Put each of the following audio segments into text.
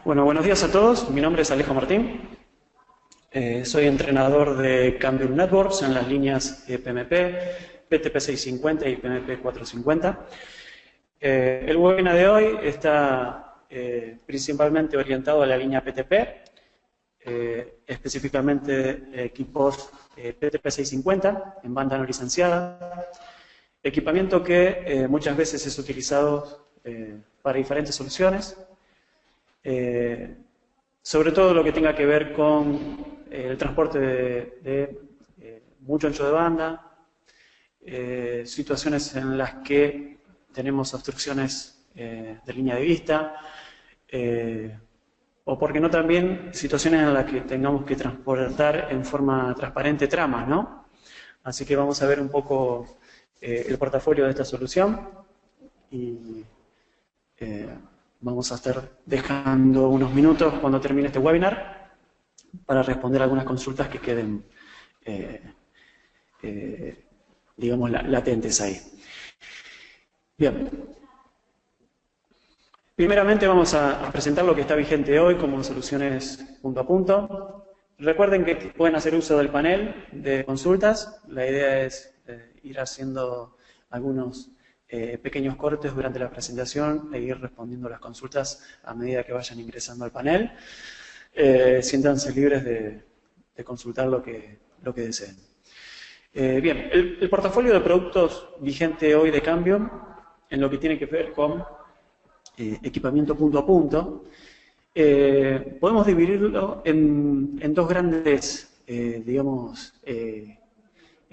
Bueno, buenos días a todos. Mi nombre es Alejo Martín. Soy entrenador de Cambium Networks en las líneas PMP, PTP 650 y PMP 450. El webinar de hoy está principalmente orientado a la línea PTP, específicamente equipos PTP 650 en banda no licenciada, equipamiento que muchas veces es utilizado para diferentes soluciones. Sobre todo lo que tenga que ver con el transporte de mucho ancho de banda, situaciones en las que tenemos obstrucciones de línea de vista, o porque no también situaciones en las que tengamos que transportar en forma transparente tramas, ¿no? Así que vamos a ver un poco el portafolio de esta solución y vamos a estar dejando unos minutos cuando termine este webinar para responder algunas consultas que queden, digamos, latentes ahí. Bien. Primeramente vamos a presentar lo que está vigente hoy como soluciones punto a punto. Recuerden que pueden hacer uso del panel de consultas. La idea es ir haciendo algunos pequeños cortes durante la presentación e ir respondiendo las consultas a medida que vayan ingresando al panel. Siéntanse libres de consultar lo que deseen. Bien, el portafolio de productos vigente hoy de Cambium, en lo que tiene que ver con equipamiento punto a punto, podemos dividirlo en dos grandes, digamos,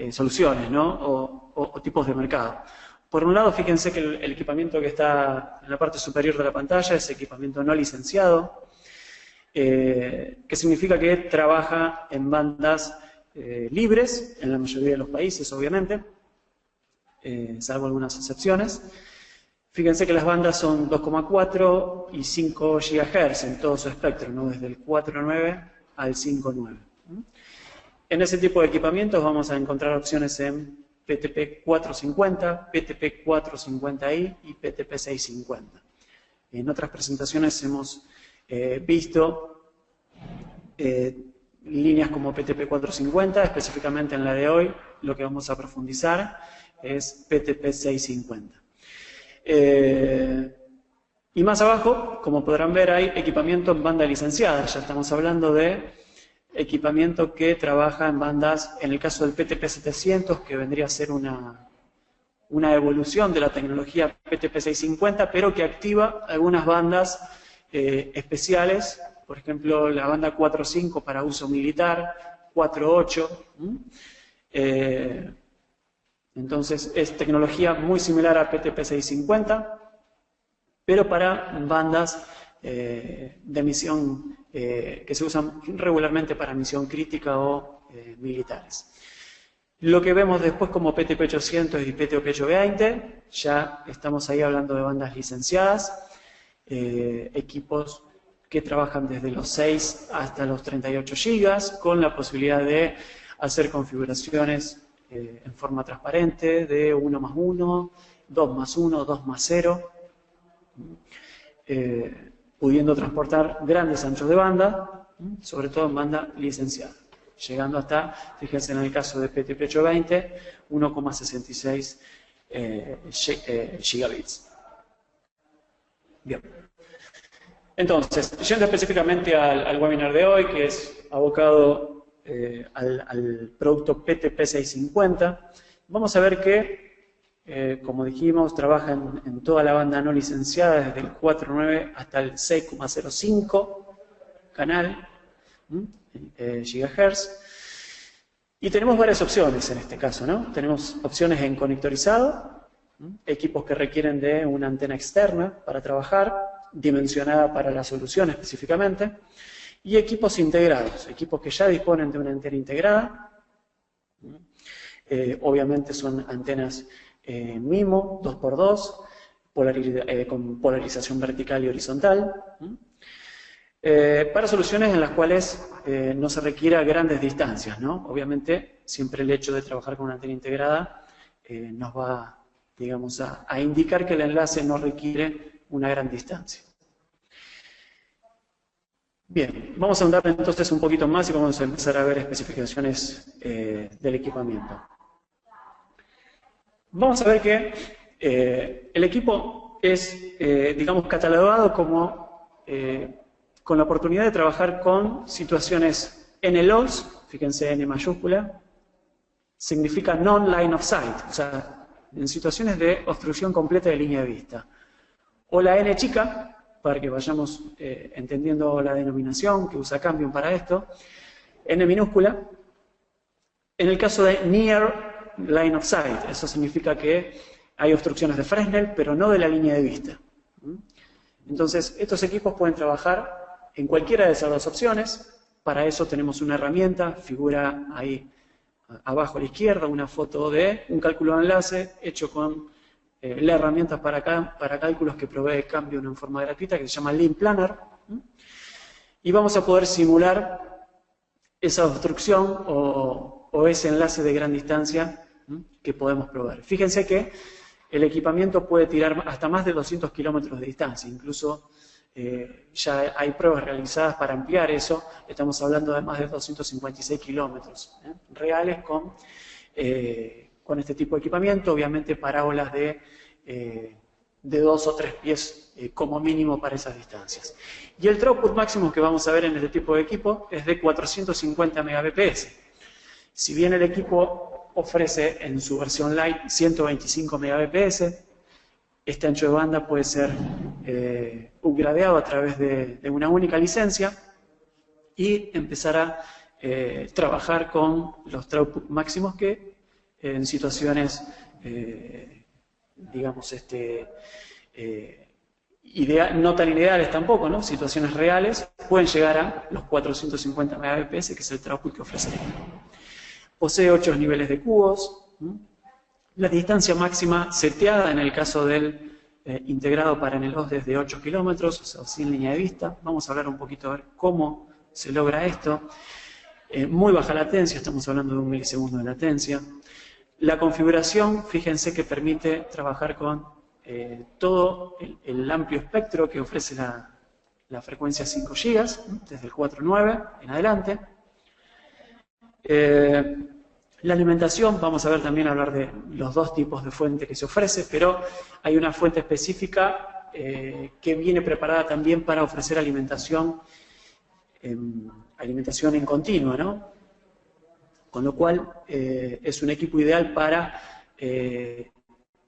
soluciones, ¿no? O tipos de mercado. Por un lado, fíjense que el equipamiento que está en la parte superior de la pantalla es equipamiento no licenciado, que significa que trabaja en bandas libres, en la mayoría de los países, obviamente, salvo algunas excepciones. Fíjense que las bandas son 2,4 y 5 GHz en todo su espectro, ¿no? Desde el 4.9 al 5.9. En ese tipo de equipamientos vamos a encontrar opciones en PTP 450, PTP 450i y PTP 650. En otras presentaciones hemos visto líneas como PTP 450, específicamente en la de hoy lo que vamos a profundizar es PTP 650. Y más abajo, como podrán ver, hay equipamiento en banda licenciada. Ya estamos hablando de equipamiento que trabaja en bandas, en el caso del PTP 700, que vendría a ser una evolución de la tecnología PTP 650, pero que activa algunas bandas especiales, por ejemplo, la banda 4.5 para uso militar, 4.8. Entonces, es tecnología muy similar a PTP 650, pero para bandas de misión que se usan regularmente para misión crítica o militares. Lo que vemos después como PTP 800 y PTP 820, ya estamos ahí hablando de bandas licenciadas, equipos que trabajan desde los 6 hasta los 38 GB, con la posibilidad de hacer configuraciones en forma transparente de 1+1, 2+1, 2+0, pudiendo transportar grandes anchos de banda, sobre todo en banda licenciada, llegando hasta, fíjense en el caso de PTP 820, 1,66 gigabits. Bien. Entonces, yendo específicamente al webinar de hoy, que es abocado al producto PTP 650, vamos a ver que, como dijimos, trabaja en toda la banda no licenciada, desde el 4.9 hasta el 6,05 canal, gigahertz. Y tenemos varias opciones en este caso, ¿no? Tenemos opciones en conectorizado, equipos que requieren de una antena externa para trabajar, dimensionada para la solución específicamente, y equipos integrados, equipos que ya disponen de una antena integrada. Obviamente son antenas MIMO 2x2, con polarización vertical y horizontal, para soluciones en las cuales no se requiera grandes distancias, ¿no? Obviamente, siempre el hecho de trabajar con una antena integrada nos va, digamos, a indicar que el enlace no requiere una gran distancia. Bien, vamos a andar entonces un poquito más y vamos a empezar a ver especificaciones del equipamiento. Vamos a ver que el equipo es, digamos, catalogado como con la oportunidad de trabajar con situaciones NLOs, fíjense N mayúscula, significa non-line of sight, o sea, en situaciones de obstrucción completa de línea de vista. O la N chica, para que vayamos entendiendo la denominación que usa Cambium para esto, N minúscula, en el caso de near line of sight, eso significa que hay obstrucciones de Fresnel, pero no de la línea de vista. Entonces, estos equipos pueden trabajar en cualquiera de esas dos opciones. Para eso tenemos una herramienta, figura ahí abajo a la izquierda, una foto de un cálculo de enlace hecho con la herramienta para cálculos que provee Cambium en forma gratuita, que se llama Link Planner. Y vamos a poder simular esa obstrucción o ese enlace de gran distancia que podemos proveer. Fíjense que el equipamiento puede tirar hasta más de 200 kilómetros de distancia, incluso ya hay pruebas realizadas para ampliar eso, estamos hablando de más de 256 kilómetros reales con este tipo de equipamiento, obviamente parábolas de 2 o 3 pies como mínimo para esas distancias. Y el throughput máximo que vamos a ver en este tipo de equipo es de 450 Mbps. Si bien el equipo ofrece en su versión Lite 125 Mbps, este ancho de banda puede ser upgradeado a través de una única licencia y empezar a trabajar con los throughput máximos que en situaciones, digamos, no tan ideales tampoco, ¿no? Situaciones reales, pueden llegar a los 450 Mbps, que es el throughput que ofrece el equipo. Posee 8 niveles de cubos. La distancia máxima seteada en el caso del integrado para NLOs desde 8 kilómetros, o sea, sin línea de vista. Vamos a hablar un poquito a ver cómo se logra esto. Muy baja latencia, estamos hablando de 1 milisegundo de latencia. La configuración, fíjense que permite trabajar con todo el amplio espectro que ofrece la frecuencia 5 GB, desde el 4.9 en adelante. La alimentación, vamos a ver también hablar de los dos tipos de fuente que se ofrece, pero hay una fuente específica que viene preparada también para ofrecer alimentación en continua, ¿no? Con lo cual es un equipo ideal para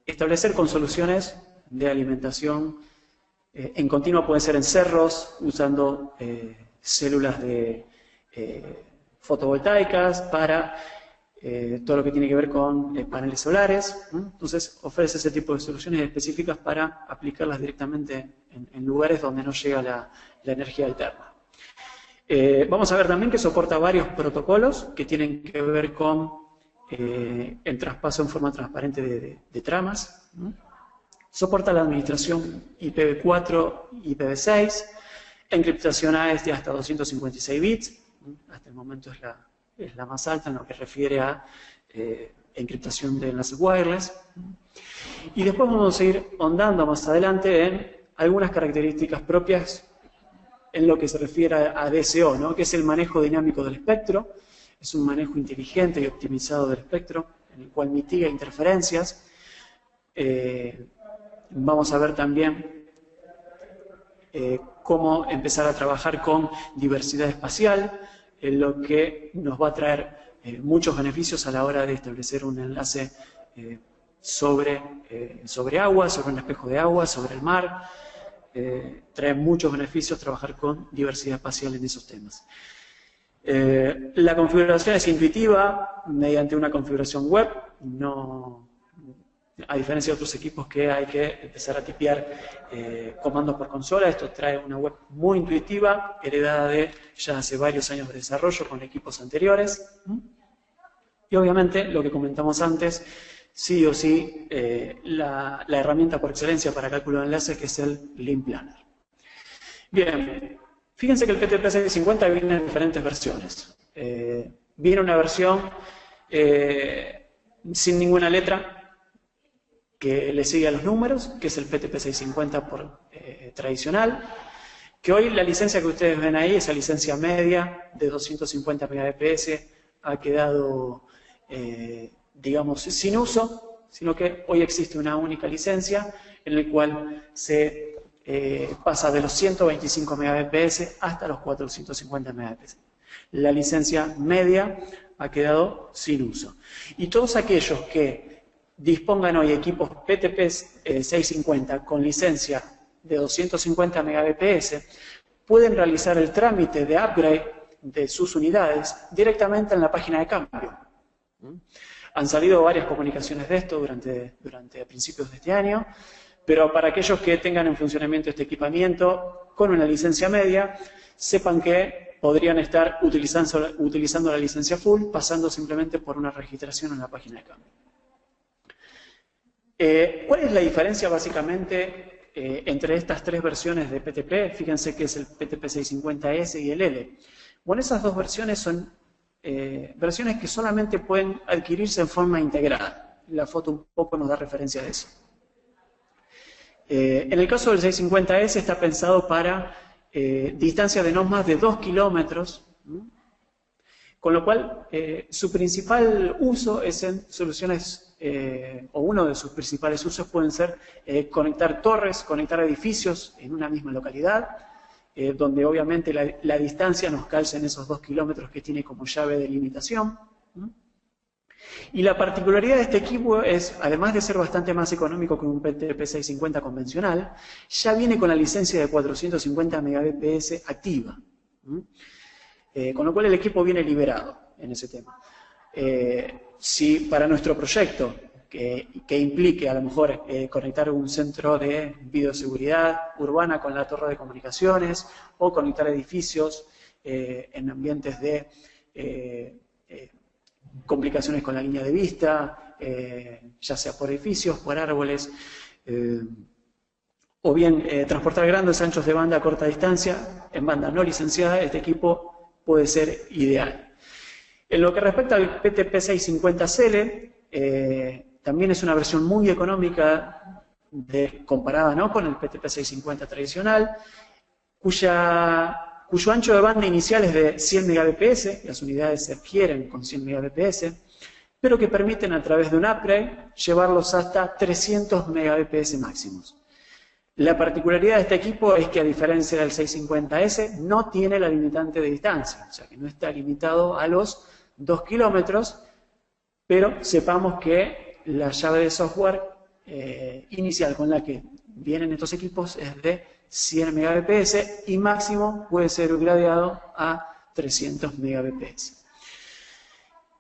establecer con soluciones de alimentación en continua, pueden ser en cerros, usando células de fotovoltaicas para todo lo que tiene que ver con paneles solares. Entonces ofrece ese tipo de soluciones específicas para aplicarlas directamente en lugares donde no llega la energía alterna. Vamos a ver también que soporta varios protocolos que tienen que ver con el traspaso en forma transparente de tramas. Soporta la administración IPv4 y IPv6, encriptación AES de hasta 256 bits, hasta el momento es la más alta en lo que refiere a encriptación de enlaces wireless. Y después vamos a ir ahondando más adelante en algunas características propias en lo que se refiere a DSO, ¿no? Que es el manejo dinámico del espectro. Es un manejo inteligente y optimizado del espectro, en el cual mitiga interferencias. Vamos a ver también cómo empezar a trabajar con diversidad espacial, lo que nos va a traer muchos beneficios a la hora de establecer un enlace sobre agua, sobre un espejo de agua, sobre el mar. Trae muchos beneficios trabajar con diversidad espacial en esos temas. La configuración es intuitiva mediante una configuración web, a diferencia de otros equipos que hay que empezar a tipear comandos por consola. Esto trae una web muy intuitiva, heredada de ya hace varios años de desarrollo con equipos anteriores. Y obviamente, lo que comentamos antes, sí o sí, la herramienta por excelencia para cálculo de enlaces, que es el Link Planner. Bien, fíjense que el PTP650 viene en diferentes versiones. Viene una versión sin ninguna letra, que le sigue a los números, que es el PTP650 tradicional, Que hoy la licencia que ustedes ven ahí, esa licencia media de 250 Mbps, ha quedado, digamos, sin uso, sino que hoy existe una única licencia en la cual se pasa de los 125 Mbps hasta los 450 Mbps. La licencia media ha quedado sin uso. Y todos aquellos que dispongan hoy equipos PTP 650 con licencia de 250 Mbps pueden realizar el trámite de upgrade de sus unidades directamente en la página de cambio. Han salido varias comunicaciones de esto durante principios de este año, pero para aquellos que tengan en funcionamiento este equipamiento con una licencia media, sepan que podrían estar utilizando la licencia full, pasando simplemente por una registración en la página de cambio. ¿Cuál es la diferencia básicamente entre estas tres versiones de PTP? Fíjense que es el PTP 650S y el L. Bueno, esas dos versiones son versiones que solamente pueden adquirirse en forma integrada. La foto un poco nos da referencia de eso. En el caso del 650S está pensado para distancias de no más de 2 kilómetros, con lo cual su principal uso es en soluciones, o uno de sus principales usos pueden ser conectar torres, conectar edificios en una misma localidad, donde obviamente la distancia nos calza en esos 2 kilómetros que tiene como llave de limitación. Y la particularidad de este equipo es, además de ser bastante más económico que un PTP 650 convencional, ya viene con la licencia de 450 Mbps activa. Con lo cual el equipo viene liberado en ese tema. Si para nuestro proyecto, que implique a lo mejor conectar un centro de bioseguridad urbana con la torre de comunicaciones o conectar edificios en ambientes de complicaciones con la línea de vista, ya sea por edificios, por árboles, o bien transportar grandes anchos de banda a corta distancia, en banda no licenciada, este equipo puede ser ideal. En lo que respecta al PTP 650CL, también es una versión muy económica comparada, ¿no?, con el PTP 650 tradicional, cuyo ancho de banda inicial es de 100 Mbps, las unidades se adquieren con 100 Mbps, pero que permiten a través de un upgrade llevarlos hasta 300 Mbps máximos. La particularidad de este equipo es que, a diferencia del 650S, no tiene la limitante de distancia, o sea que no está limitado a los 2 kilómetros, pero sepamos que la llave de software inicial con la que vienen estos equipos es de 100 Mbps y máximo puede ser gradeado a 300 Mbps.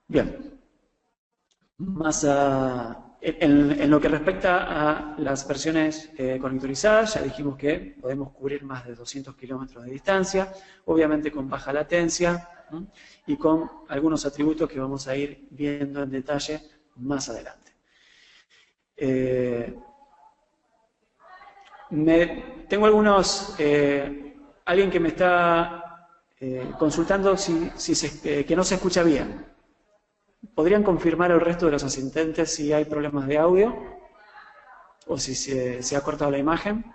Bien, en lo que respecta a las versiones conectorizadas, ya dijimos que podemos cubrir más de 200 kilómetros de distancia, obviamente con baja latencia y con algunos atributos que vamos a ir viendo en detalle más adelante. Tengo alguien que me está consultando que no se escucha bien. ¿Podrían confirmar el resto de los asistentes si hay problemas de audio? ¿O si se ha cortado la imagen?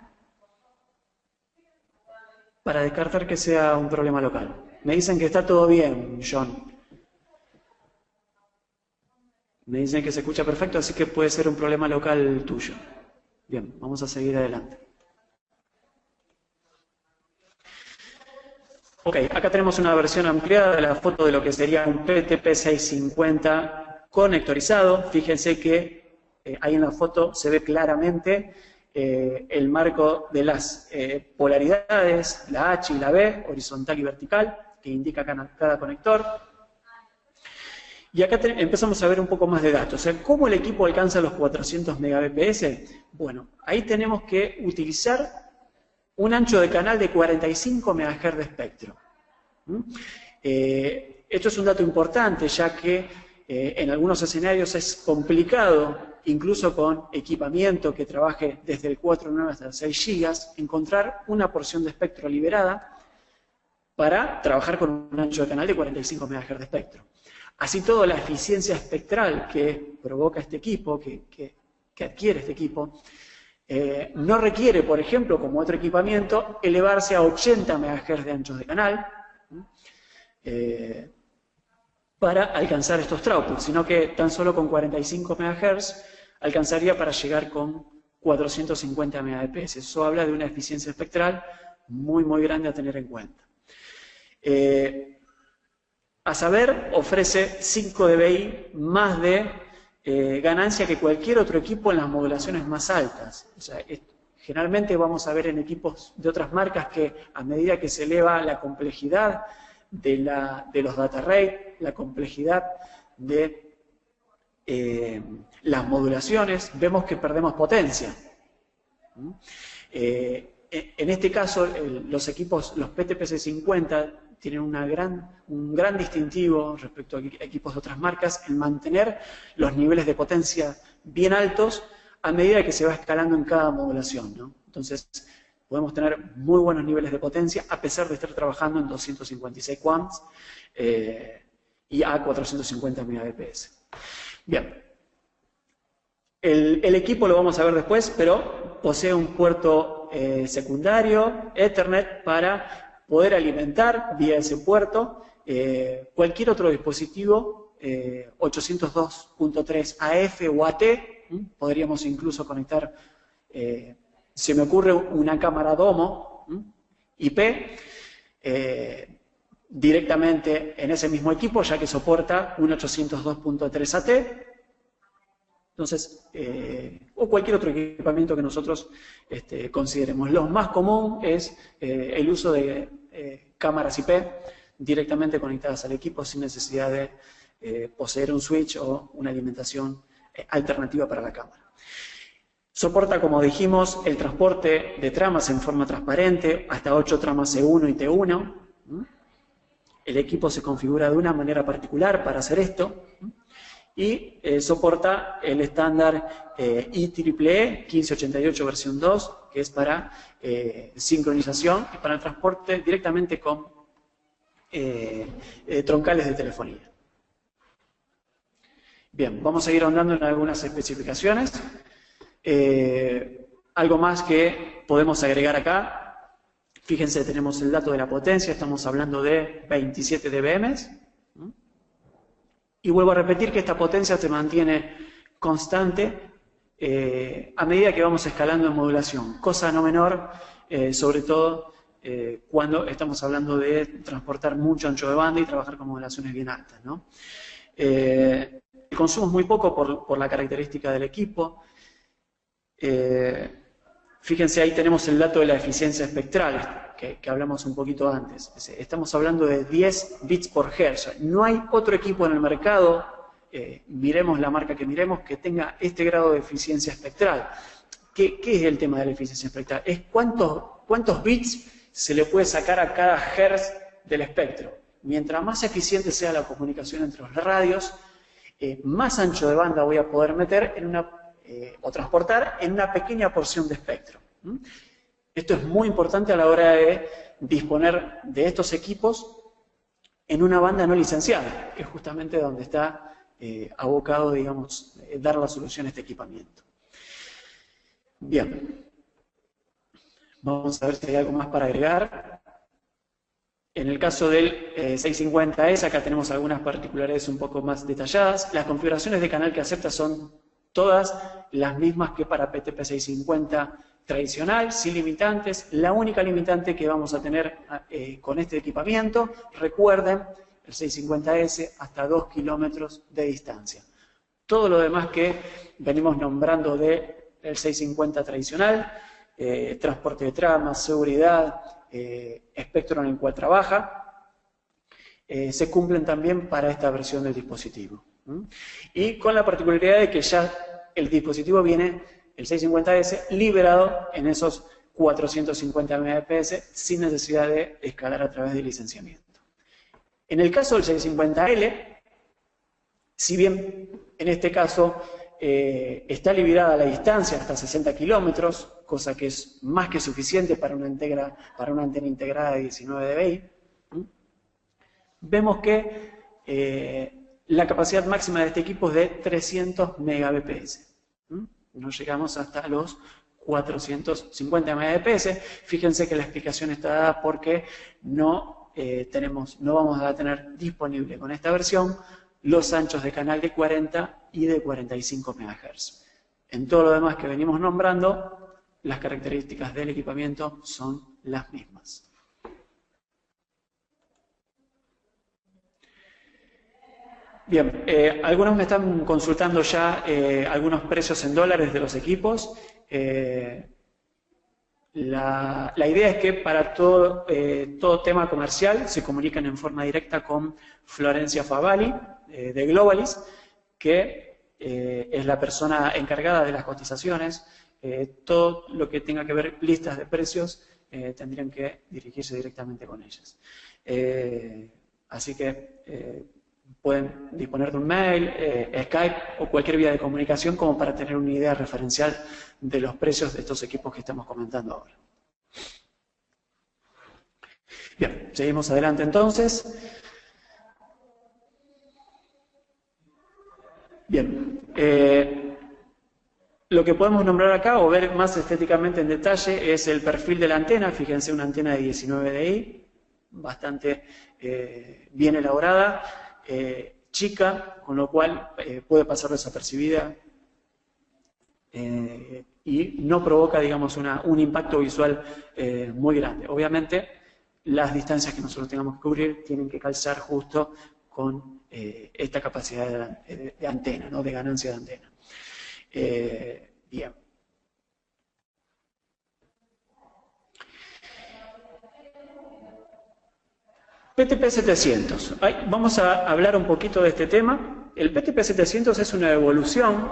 Para descartar que sea un problema local. Me dicen que está todo bien, John. Me dicen que se escucha perfecto, así que puede ser un problema local tuyo. Bien, vamos a seguir adelante. Ok, acá tenemos una versión ampliada de la foto de lo que sería un PTP 650 conectorizado. Fíjense que ahí en la foto se ve claramente el marco de las polaridades, la H y la B, horizontal y vertical, que indica cada conector. Y acá empezamos a ver un poco más de datos. O sea, ¿cómo el equipo alcanza los 400 Mbps? Bueno, ahí tenemos que utilizar un ancho de canal de 45 MHz de espectro. Esto es un dato importante, ya que en algunos escenarios es complicado, incluso con equipamiento que trabaje desde el 4.9 hasta 6 GB, encontrar una porción de espectro liberada para trabajar con un ancho de canal de 45 MHz de espectro. Así todo, la eficiencia espectral que provoca este equipo, que adquiere este equipo, No requiere, por ejemplo, como otro equipamiento, elevarse a 80 MHz de anchos de canal para alcanzar estos throughputs, sino que tan solo con 45 MHz alcanzaría para llegar con 450 Mbps. Eso habla de una eficiencia espectral muy, muy grande a tener en cuenta. A saber, ofrece 5 dBi más de ganancia que cualquier otro equipo en las modulaciones más altas. O sea, generalmente vamos a ver en equipos de otras marcas que a medida que se eleva la complejidad de los data rate, la complejidad de las modulaciones, vemos que perdemos potencia. En este caso, los equipos, los PTPC50, tienen un gran distintivo respecto a equipos de otras marcas en mantener los niveles de potencia bien altos a medida que se va escalando en cada modulación, ¿no? Entonces, podemos tener muy buenos niveles de potencia a pesar de estar trabajando en 256 QAMs y a 450 Mbps. Bien. El equipo lo vamos a ver después, pero posee un puerto secundario, Ethernet, para poder alimentar vía ese puerto cualquier otro dispositivo 802.3 AF o AT. Podríamos incluso conectar, se me ocurre, una cámara Domo IP directamente en ese mismo equipo, ya que soporta un 802.3 AT. Entonces, o cualquier otro equipamiento que nosotros consideremos. Lo más común es el uso de cámaras IP directamente conectadas al equipo sin necesidad de poseer un switch o una alimentación alternativa para la cámara. Soporta, como dijimos, el transporte de tramas en forma transparente, hasta 8 tramas E1 y T1. El equipo se configura de una manera particular para hacer esto. Y soporta el estándar IEEE 1588 versión 2, que es para sincronización y para el transporte directamente con troncales de telefonía. Bien, vamos a ir ahondando en algunas especificaciones. Algo más que podemos agregar acá. Fíjense, tenemos el dato de la potencia, estamos hablando de 27 dBm. Y vuelvo a repetir que esta potencia se mantiene constante a medida que vamos escalando en modulación, cosa no menor, sobre todo cuando estamos hablando de transportar mucho ancho de banda y trabajar con modulaciones bien altas, ¿no? El consumo es muy poco por la característica del equipo. Fíjense, ahí tenemos el dato de la eficiencia espectral, que hablamos un poquito antes. Estamos hablando de 10 bits por hertz. No hay otro equipo en el mercado, miremos la marca que miremos, que tenga este grado de eficiencia espectral. ¿Qué es el tema de la eficiencia espectral? Es cuántos bits se le puede sacar a cada hertz del espectro. Mientras más eficiente sea la comunicación entre los radios, más ancho de banda voy a poder meter en o transportar en una pequeña porción de espectro. Esto es muy importante a la hora de disponer de estos equipos en una banda no licenciada, que es justamente donde está abocado, digamos, dar la solución a este equipamiento. Bien. Vamos a ver si hay algo más para agregar. En el caso del 650S, acá tenemos algunas particularidades un poco más detalladas. Las configuraciones de canal que acepta son todas las mismas que para PTP650 tradicional, sin limitantes. La única limitante que vamos a tener con este equipamiento, recuerden, el 650S hasta 2 kilómetros de distancia. Todo lo demás que venimos nombrando del 650 tradicional, transporte de tramas, seguridad, espectro en el cual trabaja, se cumplen también para esta versión del dispositivo. Y con la particularidad de que ya el dispositivo viene, el 650S, liberado en esos 450 Mbps sin necesidad de escalar a través del licenciamiento. En el caso del 650L, si bien en este caso está liberada la distancia hasta 60 kilómetros, cosa que es más que suficiente para una antena integrada de 19 dBi, vemos que la capacidad máxima de este equipo es de 300 Mbps. No llegamos hasta los 450 Mbps. Fíjense que la explicación está dada porque no vamos a tener disponible con esta versión los anchos de canal de 40 y de 45 MHz. En todo lo demás que venimos nombrando, las características del equipamiento son las mismas. Bien, algunos me están consultando ya algunos precios en dólares de los equipos. La idea es que para todo tema comercial se comuniquen en forma directa con Florencia Favalli de Globalis, que es la persona encargada de las cotizaciones. Todo lo que tenga que ver listas de precios tendrían que dirigirse directamente con ellas. Así que pueden disponer de un mail, Skype o cualquier vía de comunicación como para tener una idea referencial de los precios de estos equipos que estamos comentando ahora. Bien, seguimos adelante entonces. Bien, lo que podemos nombrar acá o ver más estéticamente en detalle es el perfil de la antena. Fíjense, una antena de 19 dI, bastante bien elaborada, chica, con lo cual puede pasar desapercibida y no provoca, digamos, un impacto visual muy grande. Obviamente, las distancias que nosotros tengamos que cubrir tienen que calzar justo con esta capacidad de antena, ¿no? De ganancia de antena. Bien. PTP700. Vamos a hablar un poquito de este tema. El PTP700 es una evolución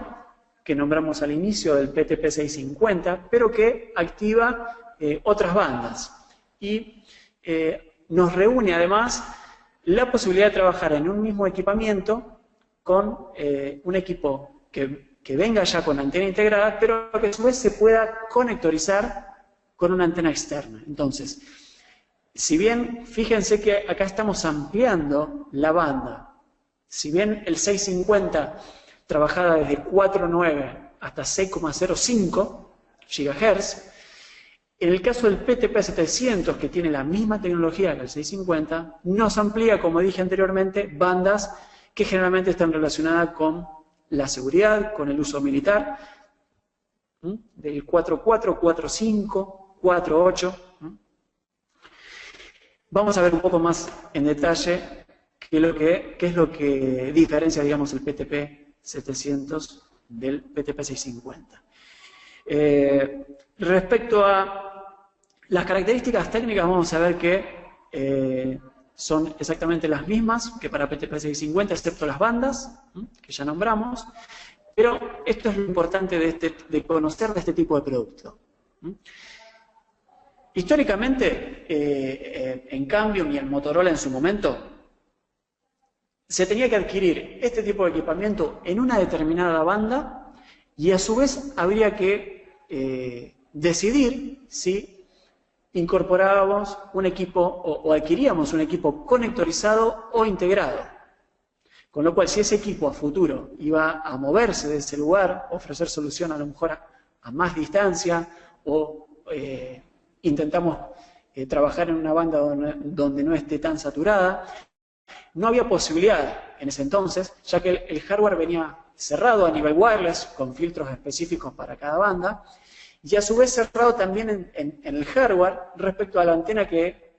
que nombramos al inicio del PTP650, pero que activa otras bandas. Y nos reúne además la posibilidad de trabajar en un mismo equipamiento con un equipo que venga ya con antena integrada, pero que a su vez se pueda conectorizar con una antena externa. Entonces, si bien, fíjense que acá estamos ampliando la banda, si bien el 650 trabajaba desde 4.9 hasta 6,05 GHz, en el caso del PTP700, que tiene la misma tecnología que el 650, nos amplía, como dije anteriormente, bandas que generalmente están relacionadas con la seguridad, con el uso militar, del 4.4, 4.5, 4.8. Vamos a ver un poco más en detalle qué es lo que diferencia, digamos, el PTP700 del PTP650. Respecto a las características técnicas, vamos a ver que son exactamente las mismas que para PTP650, excepto las bandas, que ya nombramos, pero esto es lo importante de conocer de este tipo de producto. Históricamente, en cambio, y en Motorola en su momento, se tenía que adquirir este tipo de equipamiento en una determinada banda y a su vez habría que decidir si incorporábamos un equipo o adquiríamos un equipo conectorizado o integrado. Con lo cual, si ese equipo a futuro iba a moverse de ese lugar, ofrecer solución a lo mejor a más distancia o intentamos trabajar en una banda donde no esté tan saturada, no había posibilidad en ese entonces, ya que el hardware venía cerrado a nivel wireless, con filtros específicos para cada banda, y a su vez cerrado también en el hardware respecto a la antena que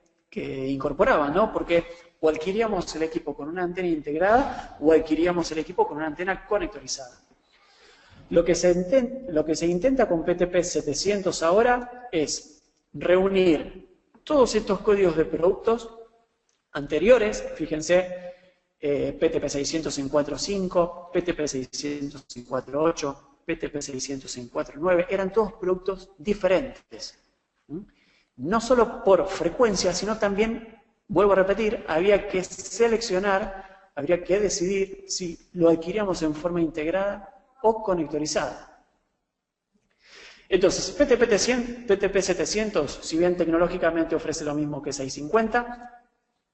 incorporaba, ¿no? Porque o adquiríamos el equipo con una antena integrada o adquiríamos el equipo con una antena conectorizada. Lo que se intenta con PTP700 ahora es reunir todos estos códigos de productos anteriores, fíjense, PTP600 en 4.5, PTP600 en 4.8, PTP600 en 4.9, eran todos productos diferentes. No solo por frecuencia, sino también, vuelvo a repetir, había que seleccionar, habría que decidir si lo adquiríamos en forma integrada o conectorizada. Entonces, PTP700, si bien tecnológicamente ofrece lo mismo que 650,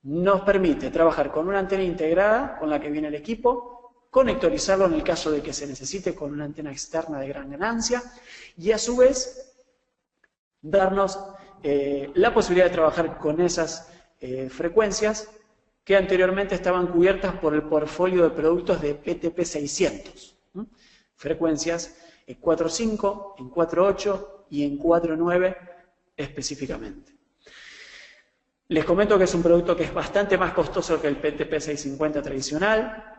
nos permite trabajar con una antena integrada con la que viene el equipo, conectorizarlo en el caso de que se necesite con una antena externa de gran ganancia, y a su vez darnos la posibilidad de trabajar con esas frecuencias que anteriormente estaban cubiertas por el portfolio de productos de PTP 600. Frecuencias en 4.5, en 4.8 y en 4.9 específicamente. Les comento que es un producto que es bastante más costoso que el PTP 650 tradicional,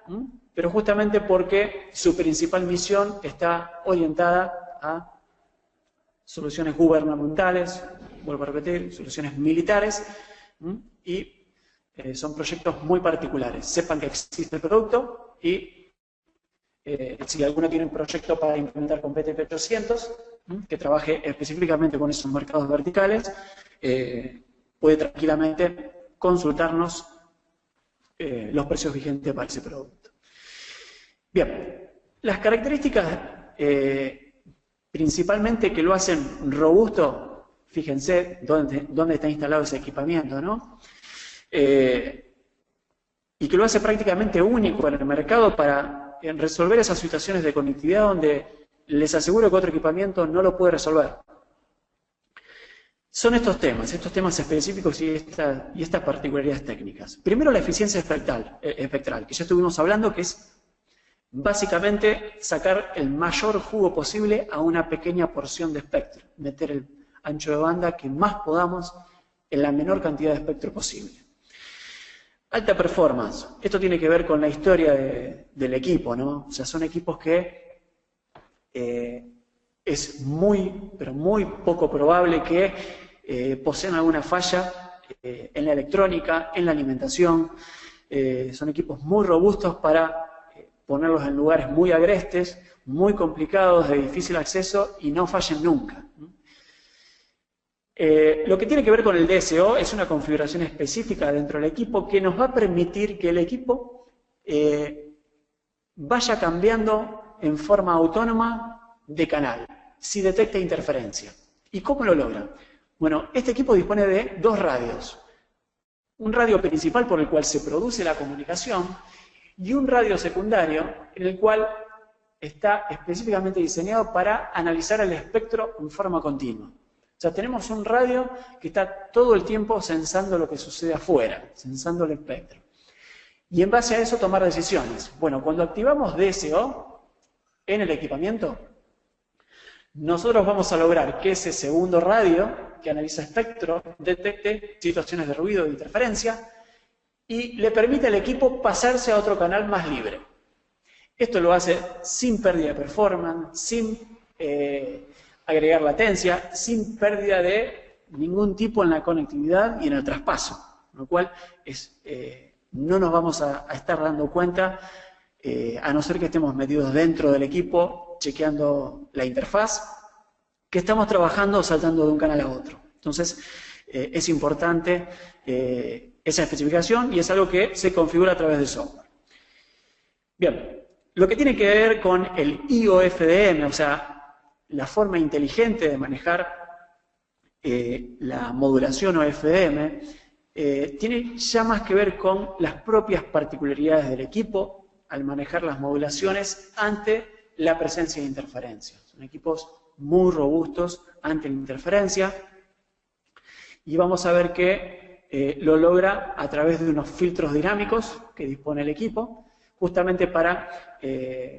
pero justamente porque su principal misión está orientada a soluciones gubernamentales, vuelvo a repetir, soluciones militares, y son proyectos muy particulares. Sepan que existe el producto y si alguno tiene un proyecto para implementar con PTP 800, que trabaje específicamente con esos mercados verticales, puede tranquilamente consultarnos los precios vigentes para ese producto. Bien, las características principalmente que lo hacen robusto, fíjense dónde está instalado ese equipamiento, ¿no? Y que lo hace prácticamente único en el mercado para resolver esas situaciones de conectividad donde les aseguro que otro equipamiento no lo puede resolver. Son estos temas específicos y estas particularidades técnicas. Primero, la eficiencia espectral, que ya estuvimos hablando, que es básicamente sacar el mayor jugo posible a una pequeña porción de espectro, meter el ancho de banda que más podamos en la menor cantidad de espectro posible. Alta performance, esto tiene que ver con la historia del equipo, ¿no? O sea, son equipos que es muy, pero muy poco probable que poseen alguna falla en la electrónica, en la alimentación. Son equipos muy robustos para ponerlos en lugares muy agrestes, muy complicados, de difícil acceso y no fallen nunca. Lo que tiene que ver con el DSO es una configuración específica dentro del equipo que nos va a permitir que el equipo vaya cambiando en forma autónoma de canal, si detecta interferencia. ¿Y cómo lo logra? Bueno, este equipo dispone de dos radios. Un radio principal por el cual se produce la comunicación y un radio secundario en el cual está específicamente diseñado para analizar el espectro en forma continua. O sea, tenemos un radio que está todo el tiempo sensando lo que sucede afuera, sensando el espectro. Y en base a eso tomar decisiones. Bueno, cuando activamos DSO en el equipamiento, nosotros vamos a lograr que ese segundo radio que analiza espectro detecte situaciones de ruido e interferencia y le permite al equipo pasarse a otro canal más libre. Esto lo hace sin pérdida de performance, sin agregar latencia, sin pérdida de ningún tipo en la conectividad y en el traspaso, con lo cual no nos vamos a estar dando cuenta, a no ser que estemos metidos dentro del equipo, chequeando la interfaz, que estamos trabajando saltando de un canal a otro. Entonces, es importante esa especificación y es algo que se configura a través de software. Bien, lo que tiene que ver con el IOFDM, o sea, la forma inteligente de manejar la modulación OFDM, tiene ya más que ver con las propias particularidades del equipo al manejar las modulaciones ante la presencia de interferencia. Son equipos muy robustos ante la interferencia y vamos a ver que lo logra a través de unos filtros dinámicos que dispone el equipo, justamente para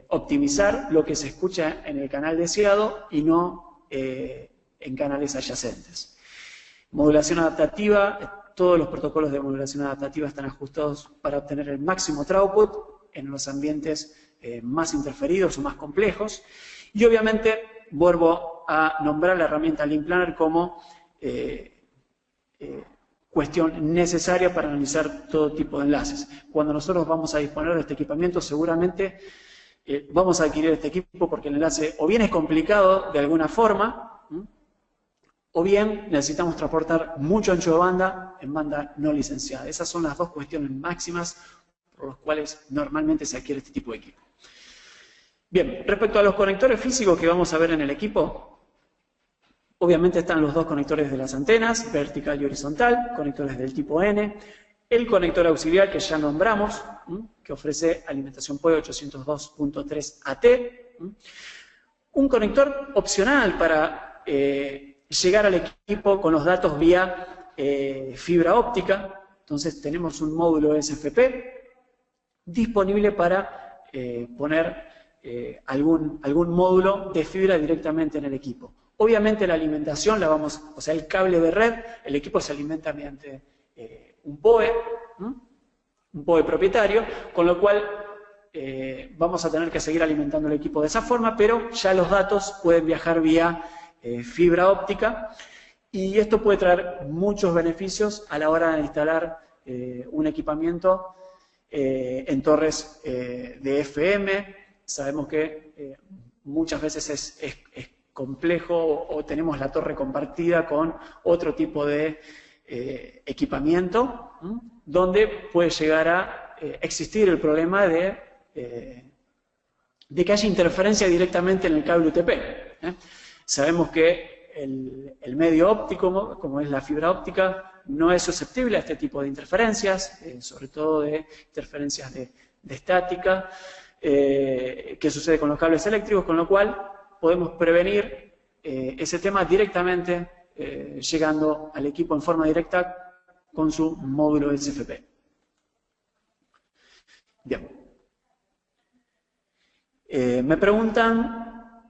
optimizar lo que se escucha en el canal deseado y no en canales adyacentes. Modulación adaptativa, todos los protocolos de modulación adaptativa están ajustados para obtener el máximo throughput en los ambientes más interferidos o más complejos. Y obviamente vuelvo a nombrar la herramienta Link Planner como cuestión necesaria para analizar todo tipo de enlaces. Cuando nosotros vamos a disponer de este equipamiento, seguramente vamos a adquirir este equipo porque el enlace o bien es complicado de alguna forma, o bien necesitamos transportar mucho ancho de banda en banda no licenciada. Esas son las dos cuestiones máximas por las cuales normalmente se adquiere este tipo de equipo. Bien, respecto a los conectores físicos que vamos a ver en el equipo, obviamente están los dos conectores de las antenas, vertical y horizontal, conectores del tipo N. el conector auxiliar que ya nombramos, que ofrece alimentación PoE 802.3 AT, un conector opcional para llegar al equipo con los datos vía fibra óptica. Entonces tenemos un módulo SFP disponible para poner algún módulo de fibra directamente en el equipo. Obviamente la alimentación o sea, el cable de red, el equipo se alimenta mediante un PoE propietario, con lo cual vamos a tener que seguir alimentando el equipo de esa forma, pero ya los datos pueden viajar vía fibra óptica, y esto puede traer muchos beneficios a la hora de instalar un equipamiento en torres de FM. Sabemos que muchas veces es complejo o tenemos la torre compartida con otro tipo de equipamiento, donde puede llegar a existir el problema de que haya interferencia directamente en el cable UTP. Sabemos que el medio óptico, como es la fibra óptica, no es susceptible a este tipo de interferencias, sobre todo de interferencias de estática, que sucede con los cables eléctricos, con lo cual podemos prevenir ese tema directamente llegando al equipo en forma directa con su módulo SFP. Bien. Me preguntan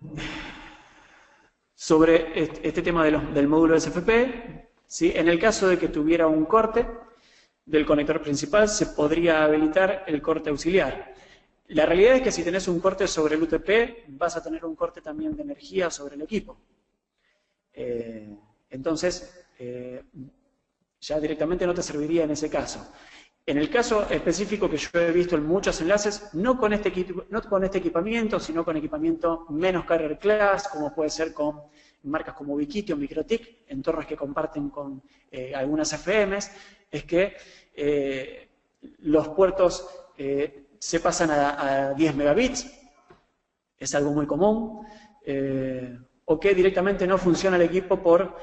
sobre este tema del módulo SFP. ¿Sí? En el caso de que tuviera un corte del conector principal, se podría habilitar el corte auxiliar. La realidad es que si tenés un corte sobre el UTP, vas a tener un corte también de energía sobre el equipo. Entonces, ya directamente no te serviría en ese caso. En el caso específico que yo he visto en muchos enlaces, no con este equipamiento, sino con equipamiento menos carrier class, como puede ser con marcas como Ubiquiti o Microtik, en torres que comparten con algunas FMs, es que los puertos se pasan a 10 megabits, es algo muy común, o que directamente no funciona el equipo por,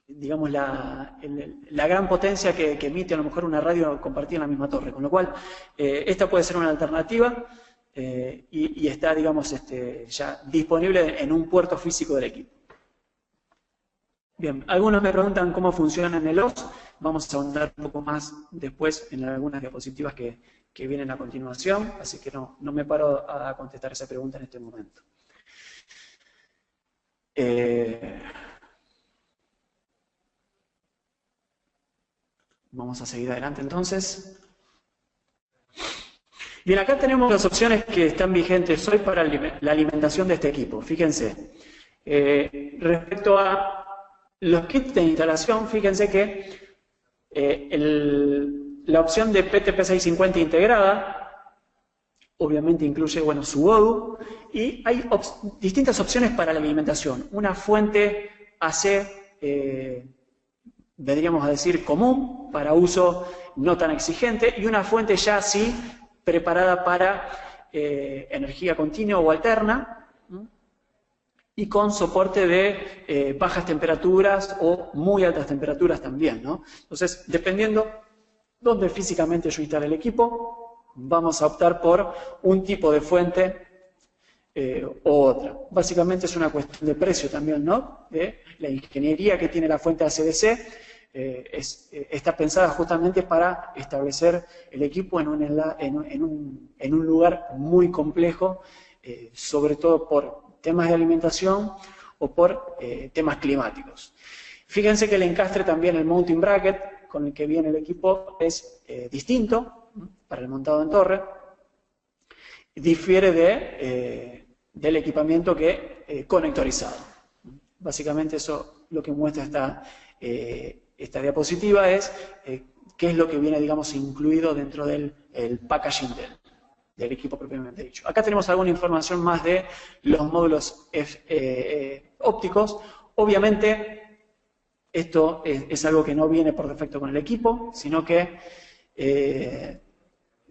digamos, la gran potencia que emite a lo mejor una radio compartida en la misma torre, con lo cual esta puede ser una alternativa y está, digamos, ya disponible en un puerto físico del equipo. Bien, algunos me preguntan cómo funciona en el OS. Vamos a ahondar un poco más después en algunas diapositivas que vienen a continuación, así que no me paro a contestar esa pregunta en este momento. Vamos a seguir adelante entonces. Bien, acá tenemos las opciones que están vigentes hoy para la alimentación de este equipo. Fíjense, respecto a los kits de instalación, fíjense que la opción de PTP650 integrada, obviamente incluye, bueno, su ODU, y hay distintas opciones para la alimentación. Una fuente AC, vendríamos a decir común, para uso no tan exigente, y una fuente ya sí preparada para energía continua o alterna, y con soporte de bajas temperaturas o muy altas temperaturas también, ¿no? Entonces, dependiendo dónde físicamente yo instale el equipo, vamos a optar por un tipo de fuente o otra. Básicamente es una cuestión de precio también, ¿no? La ingeniería que tiene la fuente ACDC está pensada justamente para establecer el equipo en un lugar muy complejo, sobre todo por temas de alimentación o por temas climáticos. Fíjense que el encastre también, el mounting bracket con el que viene el equipo, es distinto para el montado en torre. Difiere del equipamiento que conectorizado. Básicamente eso lo que muestra esta diapositiva es qué es lo que viene, digamos, incluido dentro del packaging del equipo propiamente dicho. Acá tenemos alguna información más de los módulos ópticos. Obviamente, esto es algo que no viene por defecto con el equipo, sino que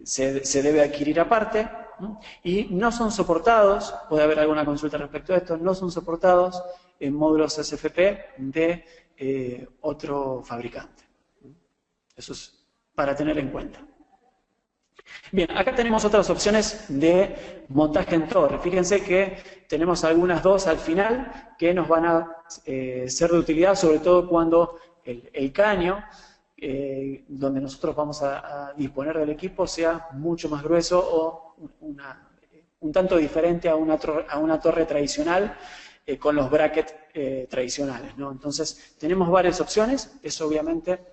se debe adquirir aparte, ¿no? Y no son soportados, puede haber alguna consulta respecto a esto, no son soportados en módulos SFP de otro fabricante. Eso es para tener en cuenta. Bien, acá tenemos otras opciones de montaje en torre. Fíjense que tenemos algunas dos al final que nos van a ser de utilidad, sobre todo cuando el caño, donde nosotros vamos a disponer del equipo, sea mucho más grueso o un tanto diferente a una torre tradicional con los brackets tradicionales, ¿no? Entonces, tenemos varias opciones. Eso obviamente...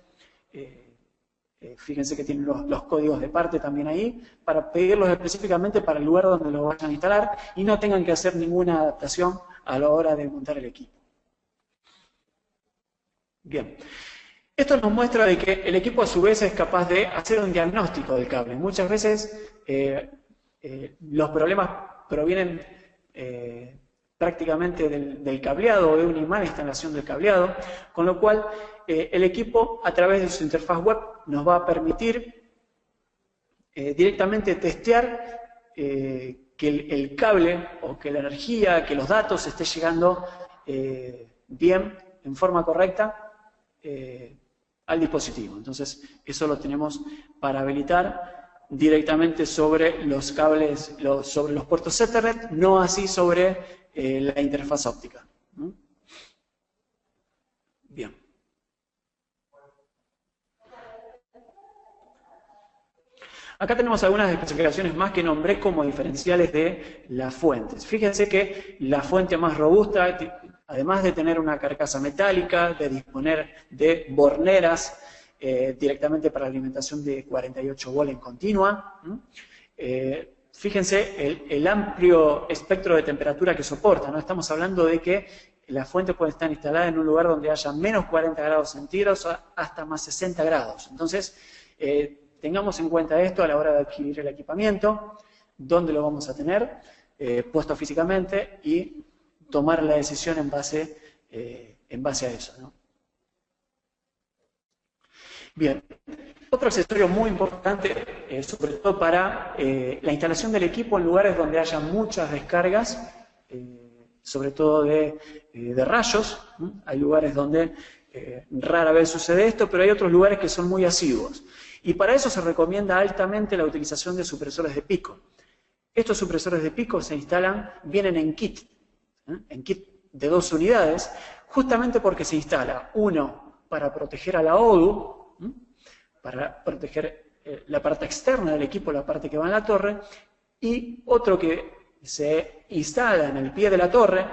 fíjense que tienen los códigos de parte también ahí, para pedirlos específicamente para el lugar donde lo vayan a instalar y no tengan que hacer ninguna adaptación a la hora de montar el equipo. Bien, esto nos muestra de que el equipo a su vez es capaz de hacer un diagnóstico del cable. Muchas veces los problemas provienen prácticamente del cableado o de una mala instalación del cableado, con lo cual el equipo a través de su interfaz web nos va a permitir directamente testear que el cable o que la energía, que los datos esté llegando bien, en forma correcta al dispositivo. Entonces eso lo tenemos para habilitar directamente sobre los cables, sobre los puertos Ethernet, no así sobre la interfaz óptica. Bien. Acá tenemos algunas especificaciones más que nombré como diferenciales de las fuentes. Fíjense que la fuente más robusta, además de tener una carcasa metálica, de disponer de borneras directamente para la alimentación de 48 volt en continua, fíjense el amplio espectro de temperatura que soporta, ¿no? Estamos hablando de que la fuente puede estar instalada en un lugar donde haya menos 40 grados centígrados hasta más 60 grados. Entonces, tengamos en cuenta esto a la hora de adquirir el equipamiento, dónde lo vamos a tener, puesto físicamente, y tomar la decisión en base a eso, ¿no? Bien, otro accesorio muy importante, sobre todo para la instalación del equipo en lugares donde haya muchas descargas, sobre todo de rayos. Hay lugares donde rara vez sucede esto, pero hay otros lugares que son muy asiduos. Y para eso se recomienda altamente la utilización de supresores de pico. Estos supresores de pico se instalan, vienen en kit de 2 unidades, justamente porque se instala uno para proteger a la ODU, para proteger la parte externa del equipo, la parte que va en la torre, y otro que se instala en el pie de la torre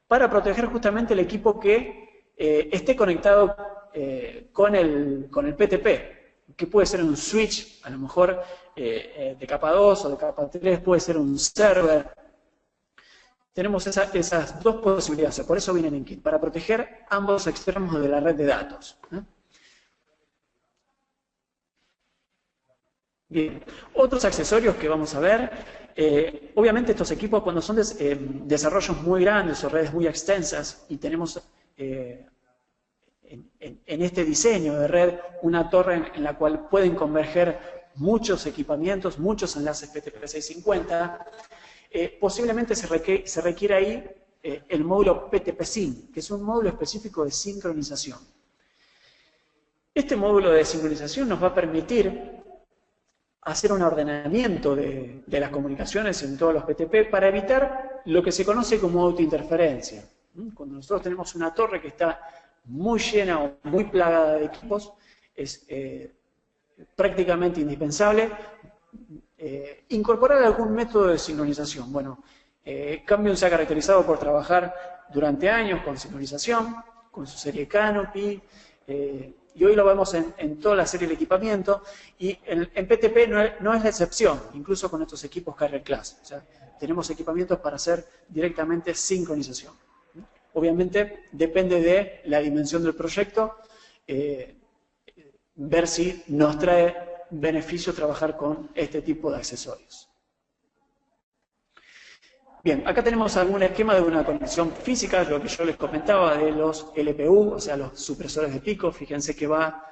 para proteger justamente el equipo que esté conectado con el PTP, que puede ser un switch, a lo mejor de capa 2 o de capa 3, puede ser un server. Tenemos esas dos posibilidades, por eso vienen en kit, para proteger ambos extremos de la red de datos. Bien, otros accesorios que vamos a ver, obviamente estos equipos cuando son desarrollos muy grandes o redes muy extensas y tenemos en este diseño de red una torre en la cual pueden converger muchos equipamientos, muchos enlaces PTP650, posiblemente se requiere ahí el módulo PTP-SYN, que es un módulo específico de sincronización. Este módulo de sincronización nos va a permitir hacer un ordenamiento de las comunicaciones en todos los PTP para evitar lo que se conoce como autointerferencia. Cuando nosotros tenemos una torre que está muy llena o muy plagada de equipos, es prácticamente indispensable incorporar algún método de sincronización. Bueno, Cambium se ha caracterizado por trabajar durante años con sincronización, con su serie Canopy, y hoy lo vemos en toda la serie de equipamiento, y en PTP no es la excepción, incluso con estos equipos Carrier Class. O sea, tenemos equipamientos para hacer directamente sincronización. Obviamente depende de la dimensión del proyecto, ver si nos trae beneficio trabajar con este tipo de accesorios. Bien, acá tenemos algún esquema de una conexión física, lo que yo les comentaba de los LPU, o sea, los supresores de pico. Fíjense que va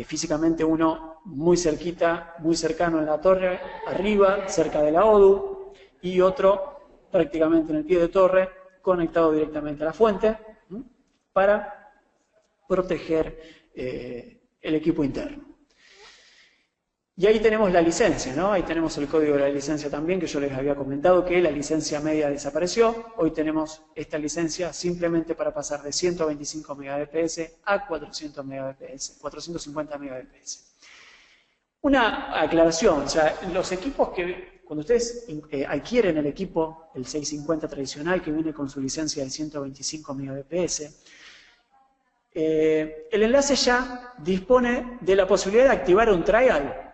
físicamente uno muy cerquita, muy cercano en la torre, arriba, cerca de la ODU, y otro prácticamente en el pie de torre, conectado directamente a la fuente, para proteger el equipo interno. Y ahí tenemos la licencia, ¿no? Ahí tenemos el código de la licencia también, que yo les había comentado que la licencia media desapareció. Hoy tenemos esta licencia simplemente para pasar de 125 Mbps a 400 Mbps, 450 Mbps. Una aclaración, o sea, los equipos que, cuando ustedes adquieren el equipo, el 650 tradicional, que viene con su licencia de 125 Mbps, el enlace ya dispone de la posibilidad de activar un trial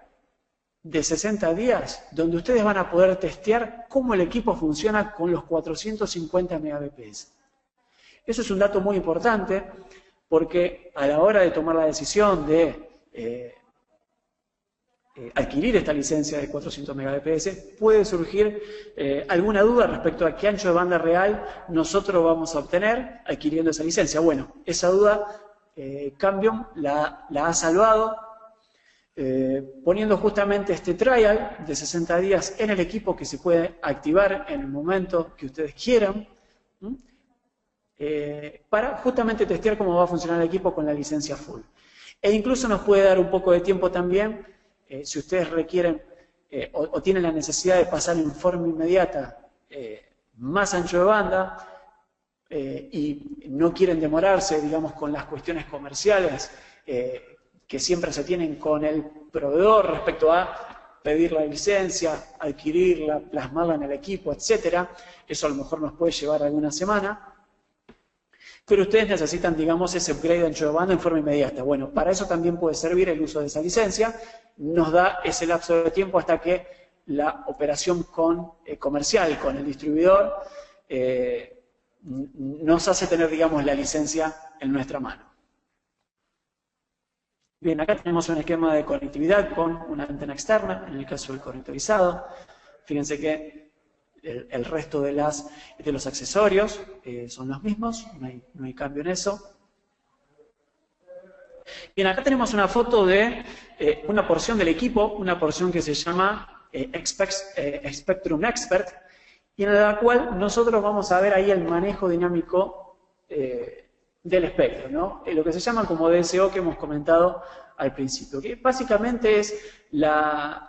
de 60 días, donde ustedes van a poder testear cómo el equipo funciona con los 450 Mbps. Eso es un dato muy importante, porque a la hora de tomar la decisión de adquirir esta licencia de 400 Mbps, puede surgir alguna duda respecto a qué ancho de banda real nosotros vamos a obtener adquiriendo esa licencia. Bueno, esa duda Cambium la ha salvado poniendo justamente este trial de 60 días en el equipo que se puede activar en el momento que ustedes quieran para justamente testear cómo va a funcionar el equipo con la licencia full. E incluso nos puede dar un poco de tiempo también, si ustedes requieren o tienen la necesidad de pasar en forma inmediata más ancho de banda y no quieren demorarse, digamos, con las cuestiones comerciales que siempre se tienen con el proveedor respecto a pedir la licencia, adquirirla, plasmarla en el equipo, etc. Eso a lo mejor nos puede llevar alguna semana. Pero ustedes necesitan, digamos, ese upgrade de ancho de banda en forma inmediata. Bueno, para eso también puede servir el uso de esa licencia. Nos da ese lapso de tiempo hasta que la operación comercial con el distribuidor nos hace tener, digamos, la licencia en nuestra mano. Bien, acá tenemos un esquema de conectividad con una antena externa, en el caso del conectorizado. Fíjense que el resto de los accesorios son los mismos, no hay cambio en eso. Bien, acá tenemos una foto de una porción del equipo, una porción que se llama Spectrum Expert, y en la cual nosotros vamos a ver ahí el manejo dinámico del espectro, ¿no? Lo que se llama como DSO que hemos comentado al principio, que básicamente es la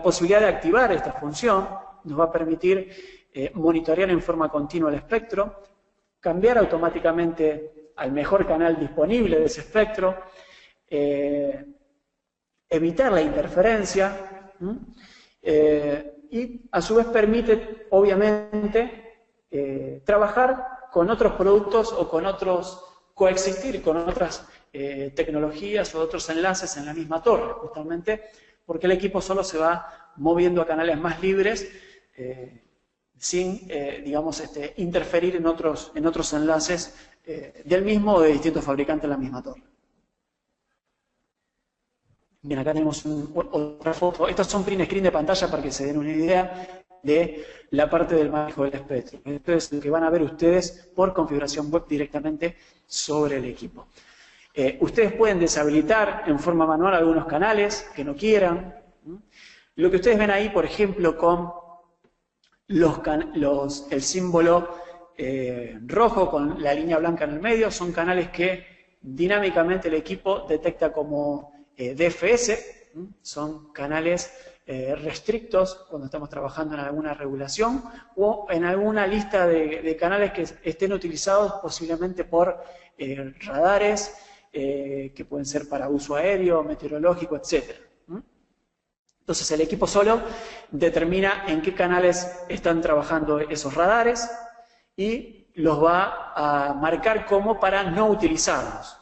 posibilidad de activar esta función, nos va a permitir monitorear en forma continua el espectro, cambiar automáticamente al mejor canal disponible de ese espectro, evitar la interferencia y a su vez permite, obviamente, trabajar con otros productos o con otros, coexistir con otras tecnologías o otros enlaces en la misma torre, justamente porque el equipo solo se va moviendo a canales más libres sin, digamos, interferir en otros enlaces del mismo o de distintos fabricantes en la misma torre. Bien, acá tenemos otra foto. Estos son print screen de pantalla para que se den una idea de la parte del manejo del espectro. Esto es lo que van a ver ustedes por configuración web directamente sobre el equipo. Ustedes pueden deshabilitar en forma manual algunos canales que no quieran. Lo que ustedes ven ahí, por ejemplo, con el símbolo rojo con la línea blanca en el medio, son canales que dinámicamente el equipo detecta como DFS, son canales restrictos cuando estamos trabajando en alguna regulación o en alguna lista de canales que estén utilizados posiblemente por radares que pueden ser para uso aéreo, meteorológico, etc. Entonces el equipo solo determina en qué canales están trabajando esos radares y los va a marcar como para no utilizarlos.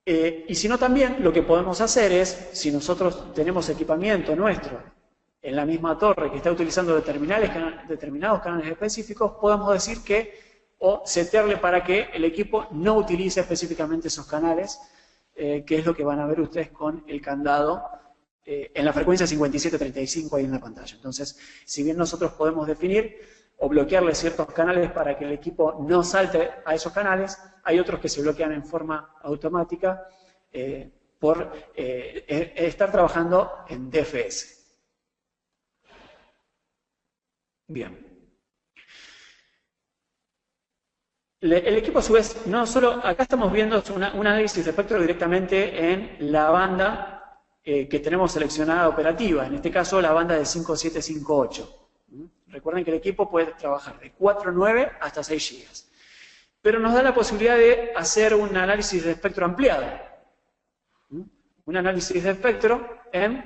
Y si no, también lo que podemos hacer es, si nosotros tenemos equipamiento nuestro en la misma torre que está utilizando determinados canales específicos, podemos decir que, o setearle para que el equipo no utilice específicamente esos canales, que es lo que van a ver ustedes con el candado en la frecuencia 5735 ahí en la pantalla. Entonces, si bien nosotros podemos definir o bloquearle ciertos canales para que el equipo no salte a esos canales, hay otros que se bloquean en forma automática por estar trabajando en DFS. Bien. el equipo a su vez, no solo, acá estamos viendo un análisis de espectro directamente en la banda que tenemos seleccionada operativa, en este caso la banda de 5758. Recuerden que el equipo puede trabajar de 4.9 hasta 6 GB. Pero nos da la posibilidad de hacer un análisis de espectro ampliado. Un análisis de espectro en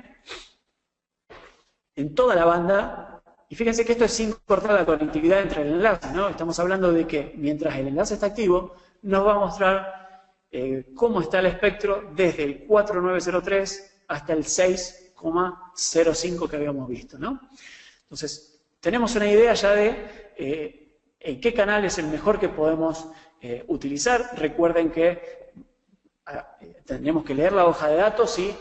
toda la banda. Y fíjense que esto es sin cortar la conectividad entre el enlace, ¿no? Estamos hablando de que mientras el enlace está activo, nos va a mostrar cómo está el espectro desde el 4903 hasta el 6,05 que habíamos visto, ¿no? Entonces, tenemos una idea ya de en qué canal es el mejor que podemos utilizar. Recuerden que tendremos que leer la hoja de datos y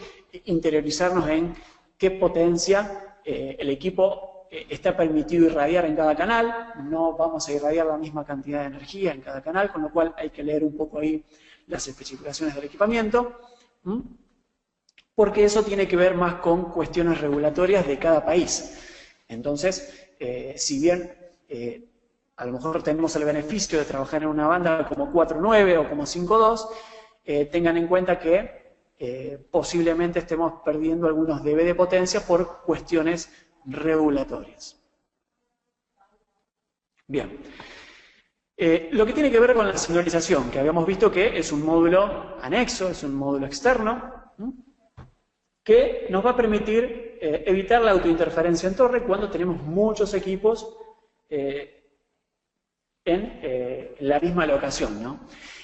interiorizarnos en qué potencia el equipo está permitido irradiar en cada canal. No vamos a irradiar la misma cantidad de energía en cada canal, con lo cual hay que leer un poco ahí las especificaciones del equipamiento, porque eso tiene que ver más con cuestiones regulatorias de cada país. Entonces, si bien a lo mejor tenemos el beneficio de trabajar en una banda como 4.9 o como 5.2, tengan en cuenta que posiblemente estemos perdiendo algunos dB de potencia por cuestiones regulatorias. Bien. Lo que tiene que ver con la sincronización, que habíamos visto que es un módulo anexo, es un módulo externo, que nos va a permitir evitar la autointerferencia en torre cuando tenemos muchos equipos en la misma locación, ¿no?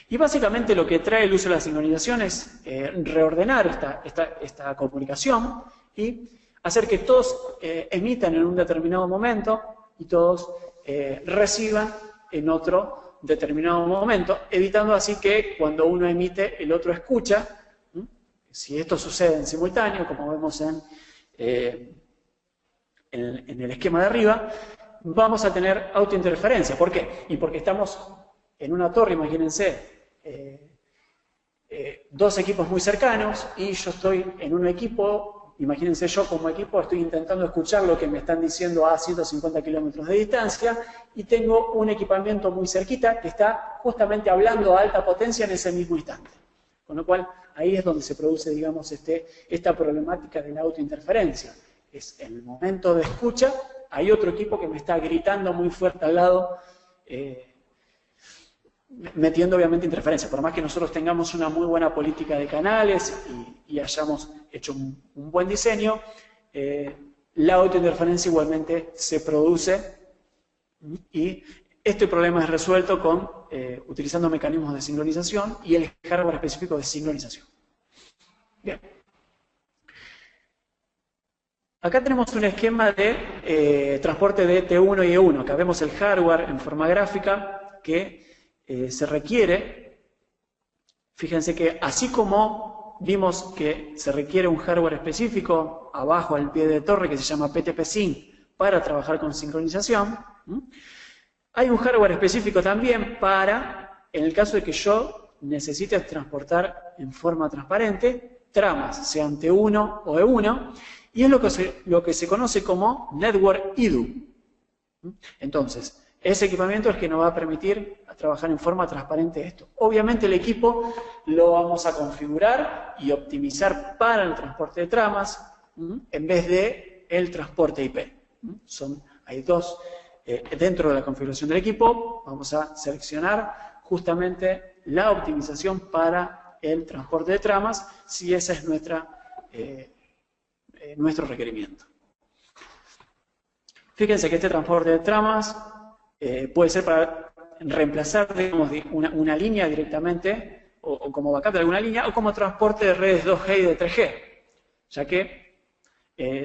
Y básicamente lo que trae el uso de la sincronización es reordenar esta comunicación y hacer que todos emitan en un determinado momento y todos reciban en otro determinado momento, evitando así que cuando uno emite el otro escucha. Si esto sucede en simultáneo, como vemos en el esquema de arriba, vamos a tener autointerferencia. ¿Por qué? Y porque estamos en una torre, imagínense, dos equipos muy cercanos y yo estoy en un equipo, imagínense yo como equipo estoy intentando escuchar lo que me están diciendo a 150 kilómetros de distancia y tengo un equipamiento muy cerquita que está justamente hablando a alta potencia en ese mismo instante. Con lo cual, ahí es donde se produce, digamos, esta problemática de la autointerferencia. Es en el momento de escucha, hay otro equipo que me está gritando muy fuerte al lado, metiendo obviamente interferencia. Por más que nosotros tengamos una muy buena política de canales y hayamos hecho un buen diseño, la autointerferencia igualmente se produce y este problema es resuelto utilizando mecanismos de sincronización y el hardware específico de sincronización. Bien. Acá tenemos un esquema de transporte de T1 y E1. Acá vemos el hardware en forma gráfica que se requiere. Fíjense que así como vimos que se requiere un hardware específico abajo al pie de torre que se llama PTP-Sync para trabajar con sincronización, hay un hardware específico también para, en el caso de que yo necesite transportar en forma transparente, tramas, sean T1 o E1, y es lo que se conoce como Network IDU. Entonces, ese equipamiento es el que nos va a permitir trabajar en forma transparente esto. Obviamente el equipo lo vamos a configurar y optimizar para el transporte de tramas en vez de el transporte IP. Hay dos. Dentro de la configuración del equipo vamos a seleccionar justamente la optimización para el transporte de tramas, si ese es nuestro requerimiento. Fíjense que este transporte de tramas puede ser para reemplazar, digamos, una línea directamente, o como backup de alguna línea, o como transporte de redes 2G y de 3G, ya que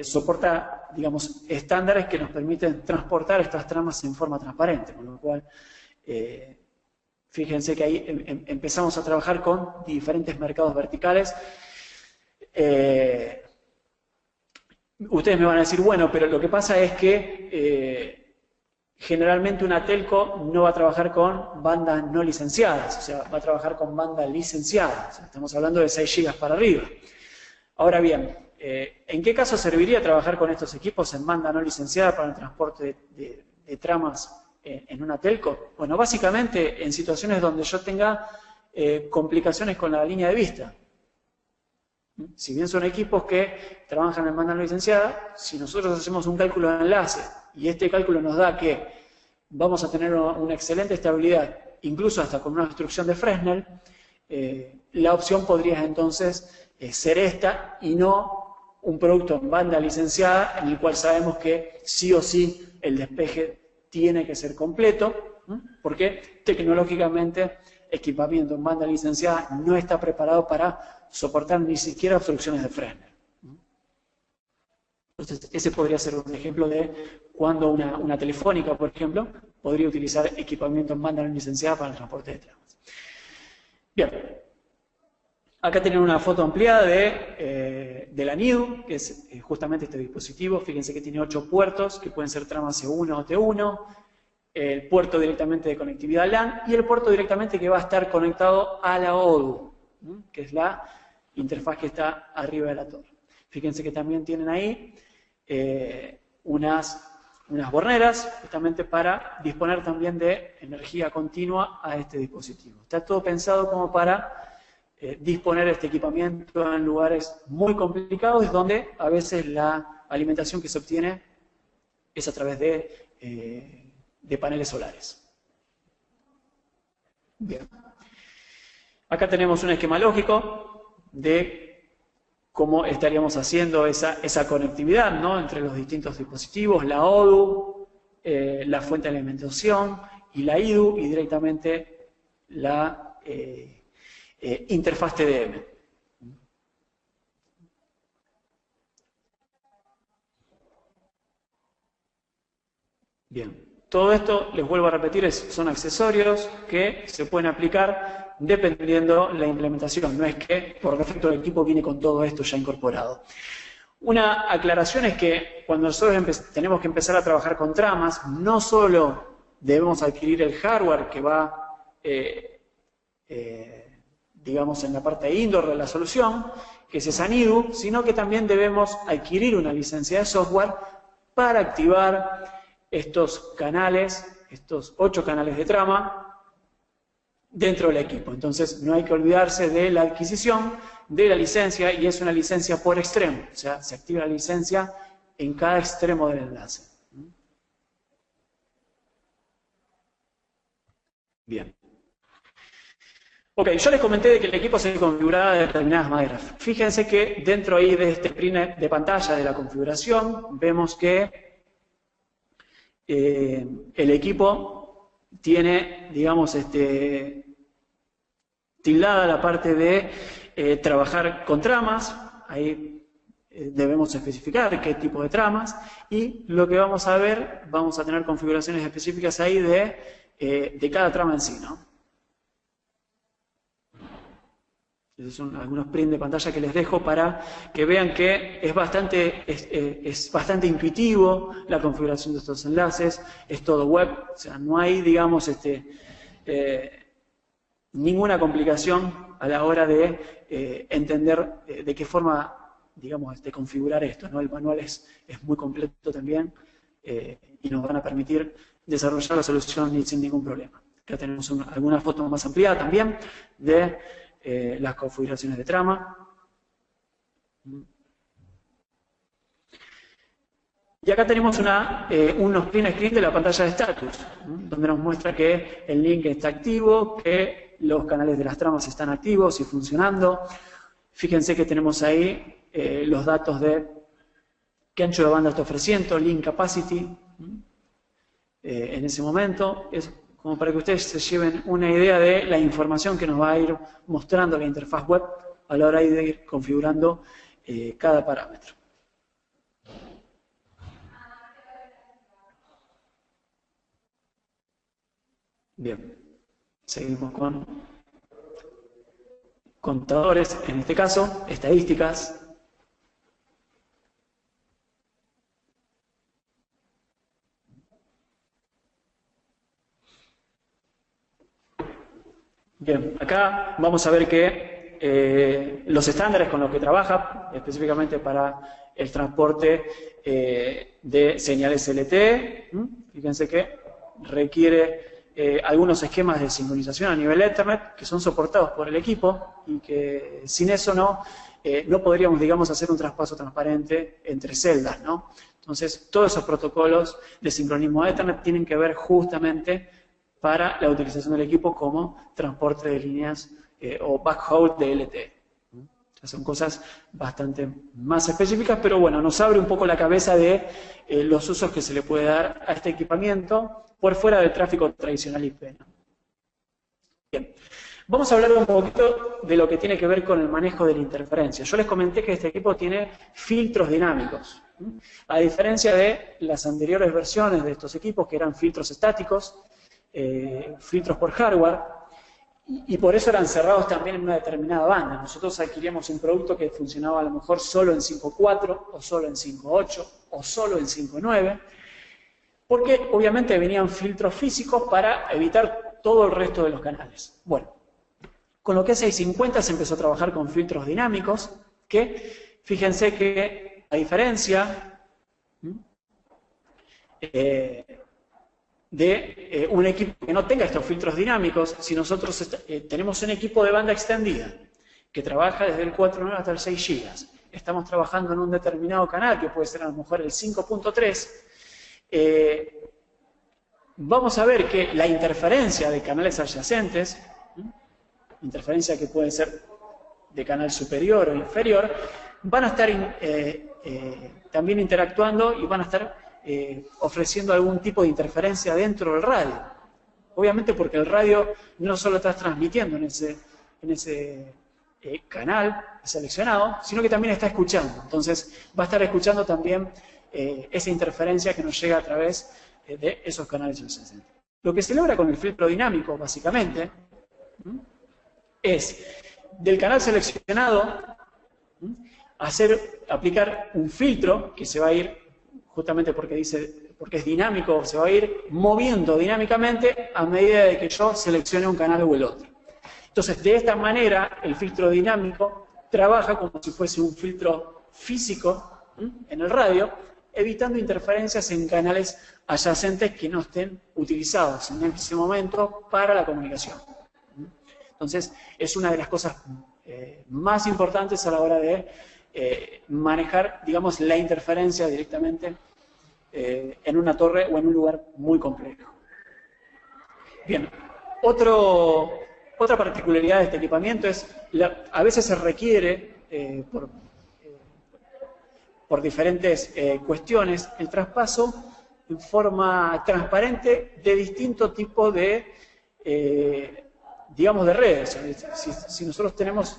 soporta, digamos, estándares que nos permiten transportar estas tramas en forma transparente, con lo cual, fíjense que ahí empezamos a trabajar con diferentes mercados verticales. Ustedes me van a decir, bueno, pero lo que pasa es que generalmente una telco no va a trabajar con bandas no licenciadas, o sea, va a trabajar con bandas licenciadas, o sea, estamos hablando de 6 GB para arriba. Ahora bien, ¿en qué caso serviría trabajar con estos equipos en banda no licenciada para el transporte de tramas en una telco? Bueno, básicamente en situaciones donde yo tenga complicaciones con la línea de vista. Si bien son equipos que trabajan en banda no licenciada, si nosotros hacemos un cálculo de enlace y este cálculo nos da que vamos a tener una excelente estabilidad, incluso hasta con una instrucción de Fresnel, la opción podría entonces ser esta y no un producto en banda licenciada en el cual sabemos que sí o sí el despeje tiene que ser completo, porque tecnológicamente equipamiento en banda licenciada no está preparado para soportar ni siquiera obstrucciones de Fresnel. Entonces, ese podría ser un ejemplo de cuando una telefónica, por ejemplo, podría utilizar equipamiento en banda no licenciada para el transporte de tramas. Bien. Acá tienen una foto ampliada de la NIDU, que es justamente este dispositivo. Fíjense que tiene 8 puertos, que pueden ser tramas C1 o T1, el puerto directamente de conectividad LAN y el puerto directamente que va a estar conectado a la ODU, que es la interfaz que está arriba de la torre. Fíjense que también tienen ahí unas borneras, justamente para disponer también de energía continua a este dispositivo. Está todo pensado como para disponer este equipamiento en lugares muy complicados, donde a veces la alimentación que se obtiene es a través de paneles solares. Bien. Acá tenemos un esquema lógico de cómo estaríamos haciendo esa conectividad, ¿no?, entre los distintos dispositivos, la ODU, la fuente de alimentación y la IDU, y directamente la interfaz TDM. Bien. Todo esto, les vuelvo a repetir, son accesorios que se pueden aplicar dependiendo la implementación. No es que por defecto el equipo viene con todo esto ya incorporado. Una aclaración es que cuando nosotros tenemos que empezar a trabajar con tramas, no solo debemos adquirir el hardware que va, digamos, en la parte indoor de la solución, que es esa NIDU, sino que también debemos adquirir una licencia de software para activar estos canales, estos 8 canales de trama dentro del equipo. Entonces no hay que olvidarse de la adquisición de la licencia, y es una licencia por extremo, o sea, se activa la licencia en cada extremo del enlace. Bien. Ok, yo les comenté de que el equipo se configuraba de determinadas maneras. Fíjense que dentro ahí de este screen de pantalla de la configuración vemos que el equipo tiene, digamos, tildada la parte de trabajar con tramas. Ahí debemos especificar qué tipo de tramas, y lo que vamos a ver, vamos a tener configuraciones específicas ahí de cada trama en sí, ¿no? Esos son algunos prints de pantalla que les dejo para que vean que es bastante intuitivo la configuración de estos enlaces, es todo web, o sea, no hay, digamos, ninguna complicación a la hora de entender de qué forma, digamos, configurar esto, ¿no? El manual es muy completo también, y nos van a permitir desarrollar la solución sin ningún problema. Acá tenemos alguna foto más ampliada también de las configuraciones de trama. Y acá tenemos unos print screen de la pantalla de status, donde nos muestra que el link está activo, que los canales de las tramas están activos y funcionando. Fíjense que tenemos ahí los datos de qué ancho de banda está ofreciendo, link capacity, en ese momento. Es como para que ustedes se lleven una idea de la información que nos va a ir mostrando la interfaz web a la hora de ir configurando cada parámetro. Bien, seguimos con contadores, en este caso, estadísticas. Bien, acá vamos a ver que los estándares con los que trabaja, específicamente para el transporte de señales LTE, fíjense que requiere algunos esquemas de sincronización a nivel Ethernet que son soportados por el equipo y que sin eso no podríamos, digamos, hacer un traspaso transparente entre celdas, ¿no? Entonces, todos esos protocolos de sincronismo Ethernet tienen que ver justamente para la utilización del equipo como transporte de líneas o backhaul de LTE. Son cosas bastante más específicas, pero bueno, nos abre un poco la cabeza de los usos que se le puede dar a este equipamiento por fuera del tráfico tradicional IP, ¿no? Bien, vamos a hablar un poquito de lo que tiene que ver con el manejo de la interferencia. Yo les comenté que este equipo tiene filtros dinámicos, ¿sí? A diferencia de las anteriores versiones de estos equipos, que eran filtros estáticos, filtros por hardware, y por eso eran cerrados también en una determinada banda. Nosotros adquiríamos un producto que funcionaba a lo mejor solo en 5.4, o solo en 5.8, o solo en 5.9, porque obviamente venían filtros físicos para evitar todo el resto de los canales. Bueno, con lo que es 650 se empezó a trabajar con filtros dinámicos, que fíjense que a diferencia de un equipo que no tenga estos filtros dinámicos, si nosotros tenemos un equipo de banda extendida que trabaja desde el 4.9 hasta el 6 GB, estamos trabajando en un determinado canal, que puede ser a lo mejor el 5.3, vamos a ver que la interferencia de canales adyacentes, interferencia que puede ser de canal superior o inferior, van a estar también interactuando y van a estar ofreciendo algún tipo de interferencia dentro del radio. Obviamente porque el radio no solo está transmitiendo en ese canal seleccionado, sino que también está escuchando. Entonces va a estar escuchando también esa interferencia que nos llega a través de esos canales adyacentes. Lo que se logra con el filtro dinámico, básicamente, es del canal seleccionado aplicar un filtro que se va a ir, justamente porque es dinámico, se va a ir moviendo dinámicamente a medida de que yo seleccione un canal o el otro. Entonces, de esta manera, el filtro dinámico trabaja como si fuese un filtro físico en el radio, evitando interferencias en canales adyacentes que no estén utilizados en ese momento para la comunicación. Entonces, es una de las cosas más importantes a la hora de manejar, digamos, la interferencia directamente en una torre o en un lugar muy complejo. Bien, otra particularidad de este equipamiento es, a veces se requiere, por diferentes cuestiones, el traspaso en forma transparente de distinto tipo de, digamos, de redes. Si nosotros tenemos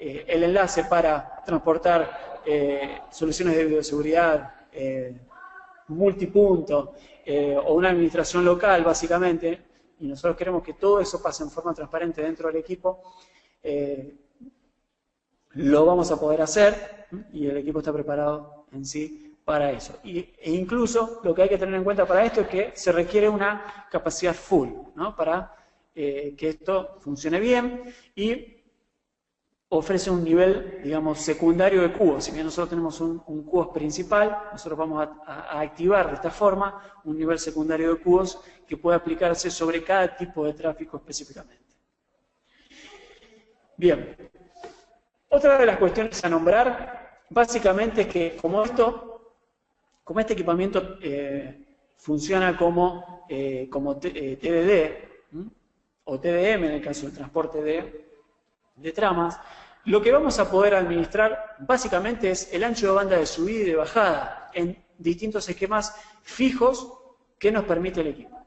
el enlace para transportar soluciones de bioseguridad multipunto o una administración local, básicamente, y nosotros queremos que todo eso pase en forma transparente dentro del equipo, lo vamos a poder hacer y el equipo está preparado en sí para eso. E incluso lo que hay que tener en cuenta para esto es que se requiere una capacidad full, ¿no? Para que esto funcione bien y ofrece un nivel, digamos, secundario de cubos. Si bien nosotros tenemos un cubo principal, nosotros vamos a activar de esta forma un nivel secundario de cubos que puede aplicarse sobre cada tipo de tráfico específicamente. Bien. Otra de las cuestiones a nombrar, básicamente, es que como este equipamiento funciona como TDD, o TDM en el caso del transporte de tramas, lo que vamos a poder administrar básicamente es el ancho de banda de subida y de bajada en distintos esquemas fijos que nos permite el equipo.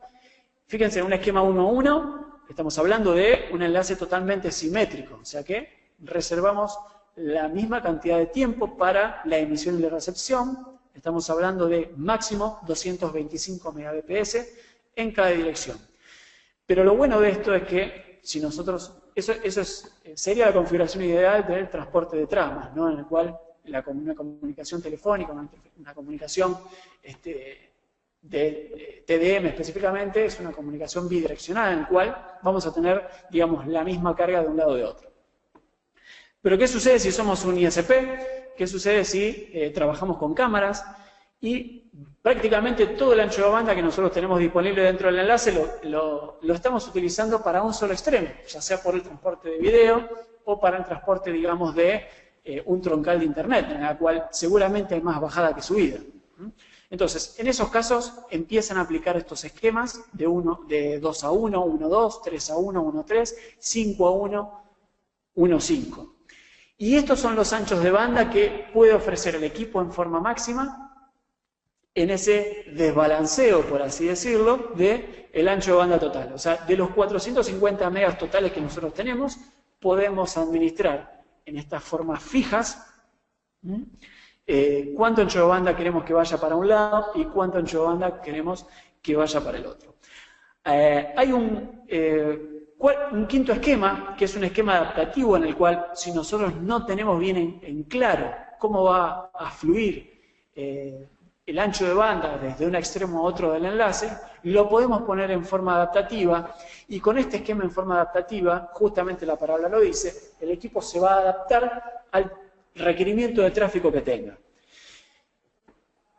Fíjense, en un esquema 1:1 estamos hablando de un enlace totalmente simétrico, o sea que reservamos la misma cantidad de tiempo para la emisión y la recepción. Estamos hablando de máximo 225 Mbps en cada dirección. Pero lo bueno de esto es que si nosotros, sería la configuración ideal del transporte de tramas, ¿no? En el cual una comunicación telefónica, una comunicación de TDM específicamente, es una comunicación bidireccional en la cual vamos a tener, digamos, la misma carga de un lado o de otro. Pero ¿qué sucede si somos un ISP? ¿Qué sucede si trabajamos con cámaras? y prácticamente todo el ancho de banda que nosotros tenemos disponible dentro del enlace lo estamos utilizando para un solo extremo, ya sea por el transporte de video o para el transporte, digamos, de un troncal de internet, en la cual seguramente hay más bajada que subida. Entonces, en esos casos empiezan a aplicar estos esquemas de 2 a 1, 1 a 2, 3 a 1, 1 a 3, 5 a 1, 1 a 5. Y estos son los anchos de banda que puede ofrecer el equipo en forma máxima en ese desbalanceo, por así decirlo, del ancho de banda total. O sea, de los 450 megas totales que nosotros tenemos, podemos administrar en estas formas fijas cuánto ancho de banda queremos que vaya para un lado y cuánto ancho de banda queremos que vaya para el otro. Hay un quinto esquema, que es un esquema adaptativo en el cual, si nosotros no tenemos bien en claro cómo va a fluir el ancho de banda desde un extremo a otro del enlace, lo podemos poner en forma adaptativa, y con este esquema en forma adaptativa, justamente la palabra lo dice, el equipo se va a adaptar al requerimiento de tráfico que tenga.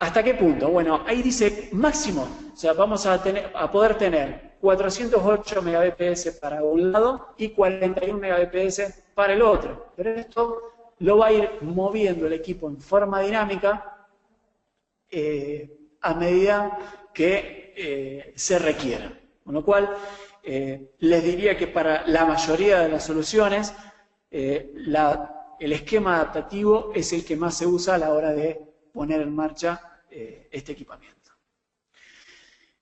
¿Hasta qué punto? Bueno, ahí dice máximo, o sea, vamos a poder tener 408 Mbps para un lado y 41 Mbps para el otro. Pero esto lo va a ir moviendo el equipo en forma dinámica a medida que se requiera. Con lo cual, les diría que para la mayoría de las soluciones, el esquema adaptativo es el que más se usa a la hora de poner en marcha este equipamiento.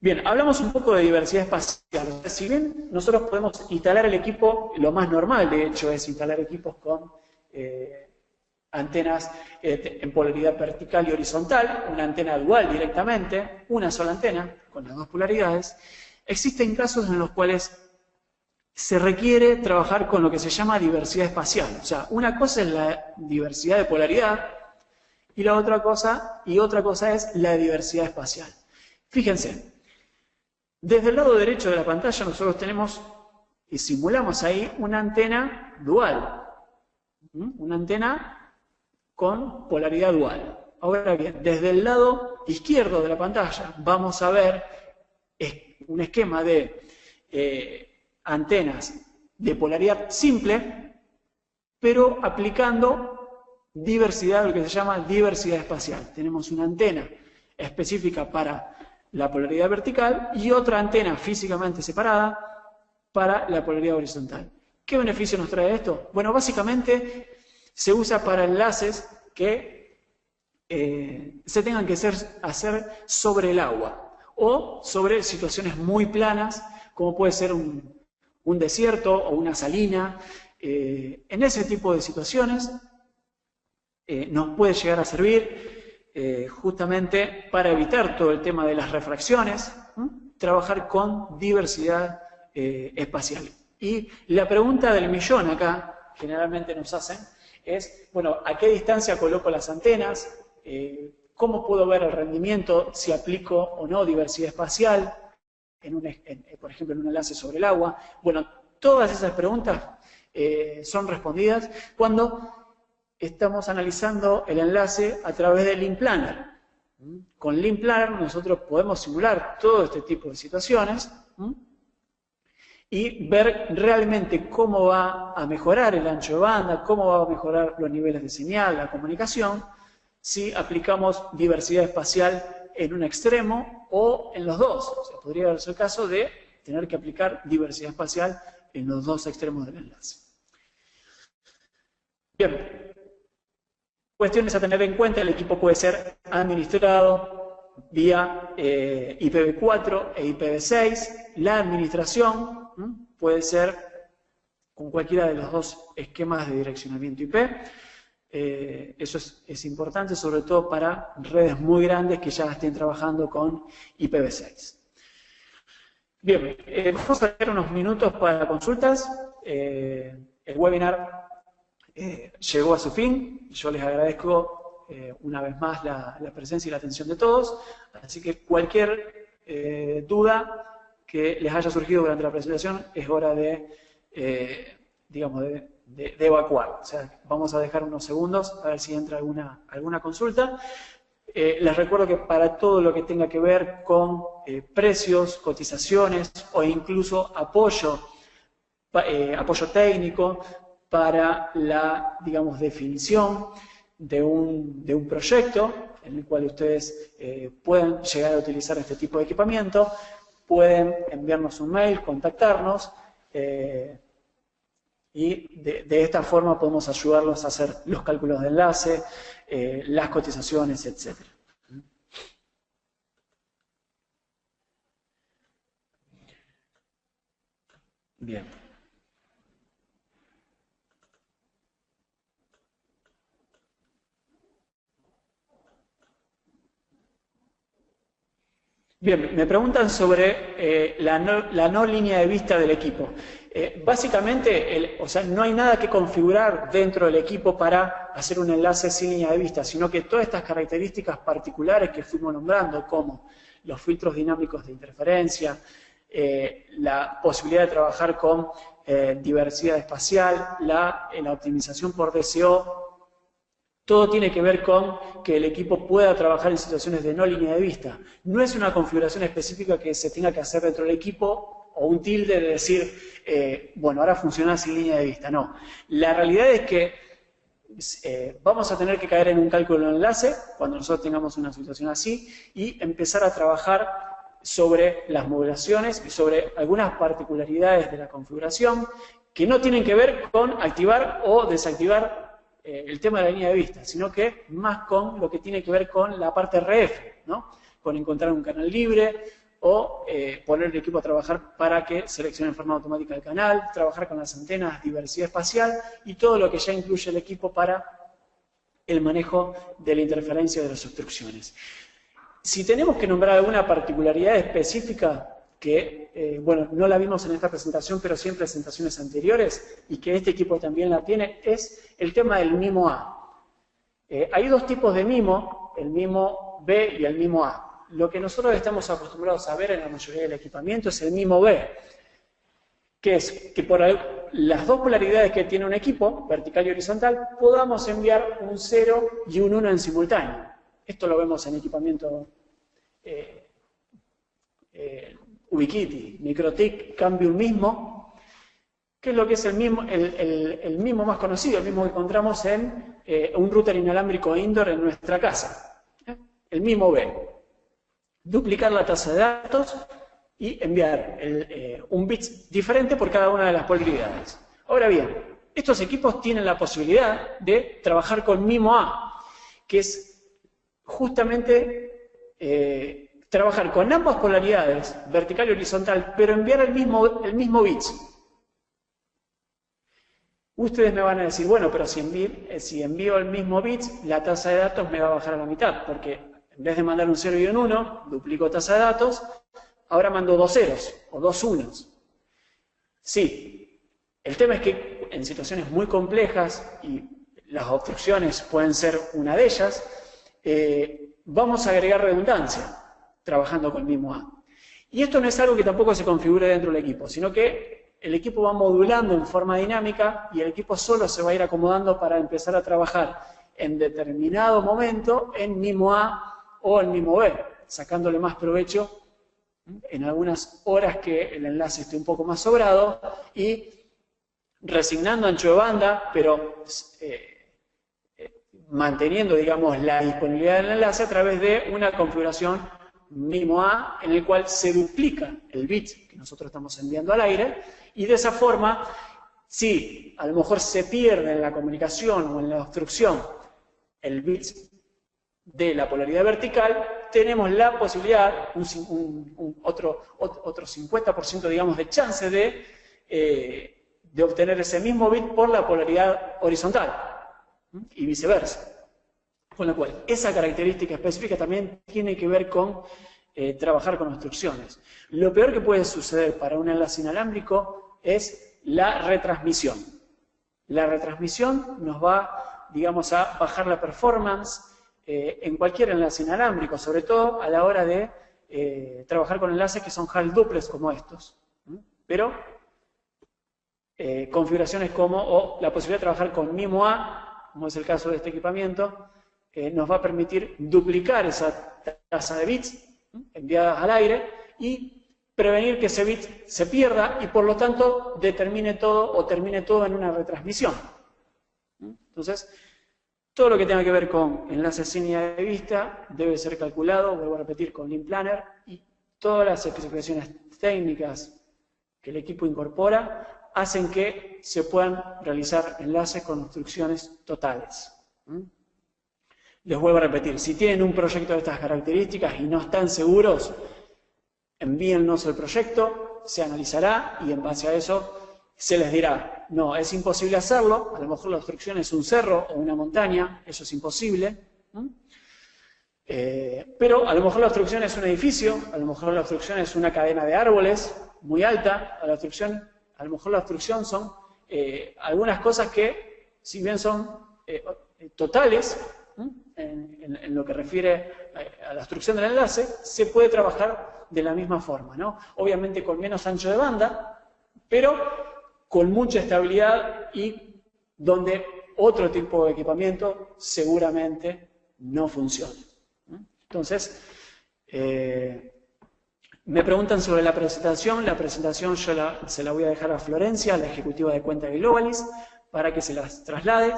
Bien, hablamos un poco de diversidad espacial. Si bien nosotros podemos instalar el equipo, lo más normal de hecho es instalar equipos con antenas en polaridad vertical y horizontal, una antena dual directamente, una sola antena con las dos polaridades. Existen casos en los cuales se requiere trabajar con lo que se llama diversidad espacial. O sea, una cosa es la diversidad de polaridad y otra cosa es la diversidad espacial. Fíjense, desde el lado derecho de la pantalla nosotros tenemos y simulamos ahí una antena dual, una antena con polaridad dual. Ahora bien, desde el lado izquierdo de la pantalla vamos a ver un esquema de antenas de polaridad simple, pero aplicando diversidad, lo que se llama diversidad espacial. Tenemos una antena específica para la polaridad vertical y otra antena físicamente separada para la polaridad horizontal. ¿Qué beneficio nos trae esto? Bueno, básicamente se usa para enlaces que se tengan que hacer sobre el agua o sobre situaciones muy planas, como puede ser un desierto o una salina. En ese tipo de situaciones nos puede llegar a servir justamente para evitar todo el tema de las refracciones, trabajar con diversidad espacial. Y la pregunta del millón acá, generalmente nos hacen, es, bueno, ¿a qué distancia coloco las antenas? ¿Cómo puedo ver el rendimiento si aplico o no diversidad espacial? Por ejemplo, en un enlace sobre el agua. Bueno, todas esas preguntas son respondidas cuando estamos analizando el enlace a través de Link Planner. Con Link Planner nosotros podemos simular todo este tipo de situaciones y ver realmente cómo va a mejorar el ancho de banda, cómo va a mejorar los niveles de señal, la comunicación, si aplicamos diversidad espacial en un extremo o en los dos. O sea, podría darse el caso de tener que aplicar diversidad espacial en los dos extremos del enlace. Bien. Cuestiones a tener en cuenta: el equipo puede ser administrado vía IPv4 e IPv6. La administración puede ser con cualquiera de los dos esquemas de direccionamiento IP. Eso es importante, sobre todo para redes muy grandes que ya estén trabajando con IPv6. Bien, vamos a tener unos minutos para consultas. El webinar llegó a su fin. Yo les agradezco una vez más la presencia y la atención de todos. Así que cualquier duda que les haya surgido durante la presentación es hora de, digamos, de evacuar. O sea, vamos a dejar unos segundos a ver si entra alguna consulta. Les recuerdo que para todo lo que tenga que ver con precios, cotizaciones o incluso apoyo técnico para la, digamos, definición de un proyecto en el cual ustedes pueden llegar a utilizar este tipo de equipamiento, pueden enviarnos un mail, contactarnos, y de esta forma podemos ayudarlos a hacer los cálculos de enlace, las cotizaciones, etc. Bien. Bien, me preguntan sobre la no línea de vista del equipo. Básicamente, o sea, no hay nada que configurar dentro del equipo para hacer un enlace sin línea de vista, sino que todas estas características particulares que fuimos nombrando, como los filtros dinámicos de interferencia, la posibilidad de trabajar con diversidad espacial, la optimización por DCO, todo tiene que ver con que el equipo pueda trabajar en situaciones de no línea de vista. No es una configuración específica que se tenga que hacer dentro del equipo o un tilde de decir, bueno, ahora funciona sin línea de vista. No. La realidad es que vamos a tener que caer en un cálculo de enlace cuando nosotros tengamos una situación así y empezar a trabajar sobre las modulaciones y sobre algunas particularidades de la configuración que no tienen que ver con activar o desactivar el tema de la línea de vista, sino que más con lo que tiene que ver con la parte RF, ¿no? Con encontrar un canal libre o poner el equipo a trabajar para que seleccione en forma automática el canal, trabajar con las antenas, diversidad espacial y todo lo que ya incluye el equipo para el manejo de la interferencia de las obstrucciones. Si tenemos que nombrar alguna particularidad específica que, bueno, no la vimos en esta presentación, pero sí en presentaciones anteriores, y que este equipo también la tiene, es el tema del MIMO A. Hay dos tipos de MIMO, el MIMO B y el MIMO A. Lo que nosotros estamos acostumbrados a ver en la mayoría del equipamiento es el MIMO B, que es que por las dos polaridades que tiene un equipo, vertical y horizontal, podamos enviar un 0 y un 1 en simultáneo. Esto lo vemos en equipamiento Ubiquiti, Microtik, Cambium mismo, que es lo que es el mismo más conocido, el mismo que encontramos en un router inalámbrico indoor en nuestra casa. El mismo B. Duplicar la tasa de datos y enviar un bit diferente por cada una de las polaridades. Ahora bien, estos equipos tienen la posibilidad de trabajar con MIMO A, que es justamente trabajar con ambas polaridades, vertical y horizontal, pero enviar el mismo bit. Ustedes me van a decir, bueno, pero si envío el mismo bit, la tasa de datos me va a bajar a la mitad, porque en vez de mandar un 0 y un 1, duplico tasa de datos, ahora mando 2 ceros o 2 unos. Sí, el tema es que en situaciones muy complejas, y las obstrucciones pueden ser una de ellas, vamos a agregar redundancia trabajando con el mismo A. Y esto no es algo que tampoco se configure dentro del equipo, sino que el equipo va modulando en forma dinámica y el equipo solo se va a ir acomodando para empezar a trabajar en determinado momento en MIMO A o en MIMO B, sacándole más provecho en algunas horas que el enlace esté un poco más sobrado y resignando ancho de banda, pero manteniendo, digamos, la disponibilidad del enlace a través de una configuración MIMO A en el cual se duplica el bit que nosotros estamos enviando al aire y de esa forma, si a lo mejor se pierde en la comunicación o en la obstrucción el bit de la polaridad vertical, tenemos la posibilidad, otro 50% digamos de chance de obtener ese mismo bit por la polaridad horizontal y viceversa. Con lo cual, esa característica específica también tiene que ver con trabajar con obstrucciones. Lo peor que puede suceder para un enlace inalámbrico es la retransmisión. La retransmisión nos va, digamos, a bajar la performance en cualquier enlace inalámbrico, sobre todo a la hora de trabajar con enlaces que son half duplex como estos. Pero configuraciones como la posibilidad de trabajar con MIMO A, como es el caso de este equipamiento, nos va a permitir duplicar esa tasa de bits enviadas al aire y prevenir que ese bit se pierda y por lo tanto determine todo o termine todo en una retransmisión. Entonces, todo lo que tenga que ver con enlaces sin línea de vista debe ser calculado, vuelvo a repetir, con Link Planner, y todas las especificaciones técnicas que el equipo incorpora hacen que se puedan realizar enlaces con instrucciones totales. Les vuelvo a repetir, si tienen un proyecto de estas características y no están seguros, envíennos el proyecto, se analizará y en base a eso se les dirá, no, es imposible hacerlo, a lo mejor la obstrucción es un cerro o una montaña, eso es imposible, pero a lo mejor la obstrucción es un edificio, a lo mejor la obstrucción es una cadena de árboles muy alta, a lo mejor la obstrucción son algunas cosas que, si bien son totales, en lo que refiere a la obstrucción del enlace, se puede trabajar de la misma forma, ¿no? Obviamente con menos ancho de banda, pero con mucha estabilidad y donde otro tipo de equipamiento seguramente no funcione. Entonces, me preguntan sobre la presentación yo se la voy a dejar a Florencia, la ejecutiva de cuenta de Globalis, para que se las traslade,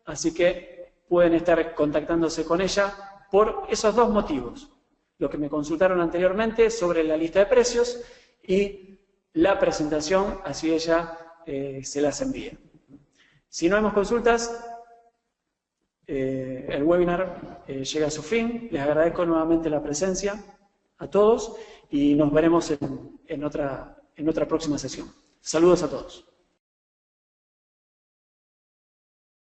así que pueden estar contactándose con ella por esos dos motivos, lo que me consultaron anteriormente sobre la lista de precios y la presentación, así ella se las envía. Si no hay más consultas, el webinar llega a su fin. Les agradezco nuevamente la presencia a todos y nos veremos en otra próxima sesión. Saludos a todos.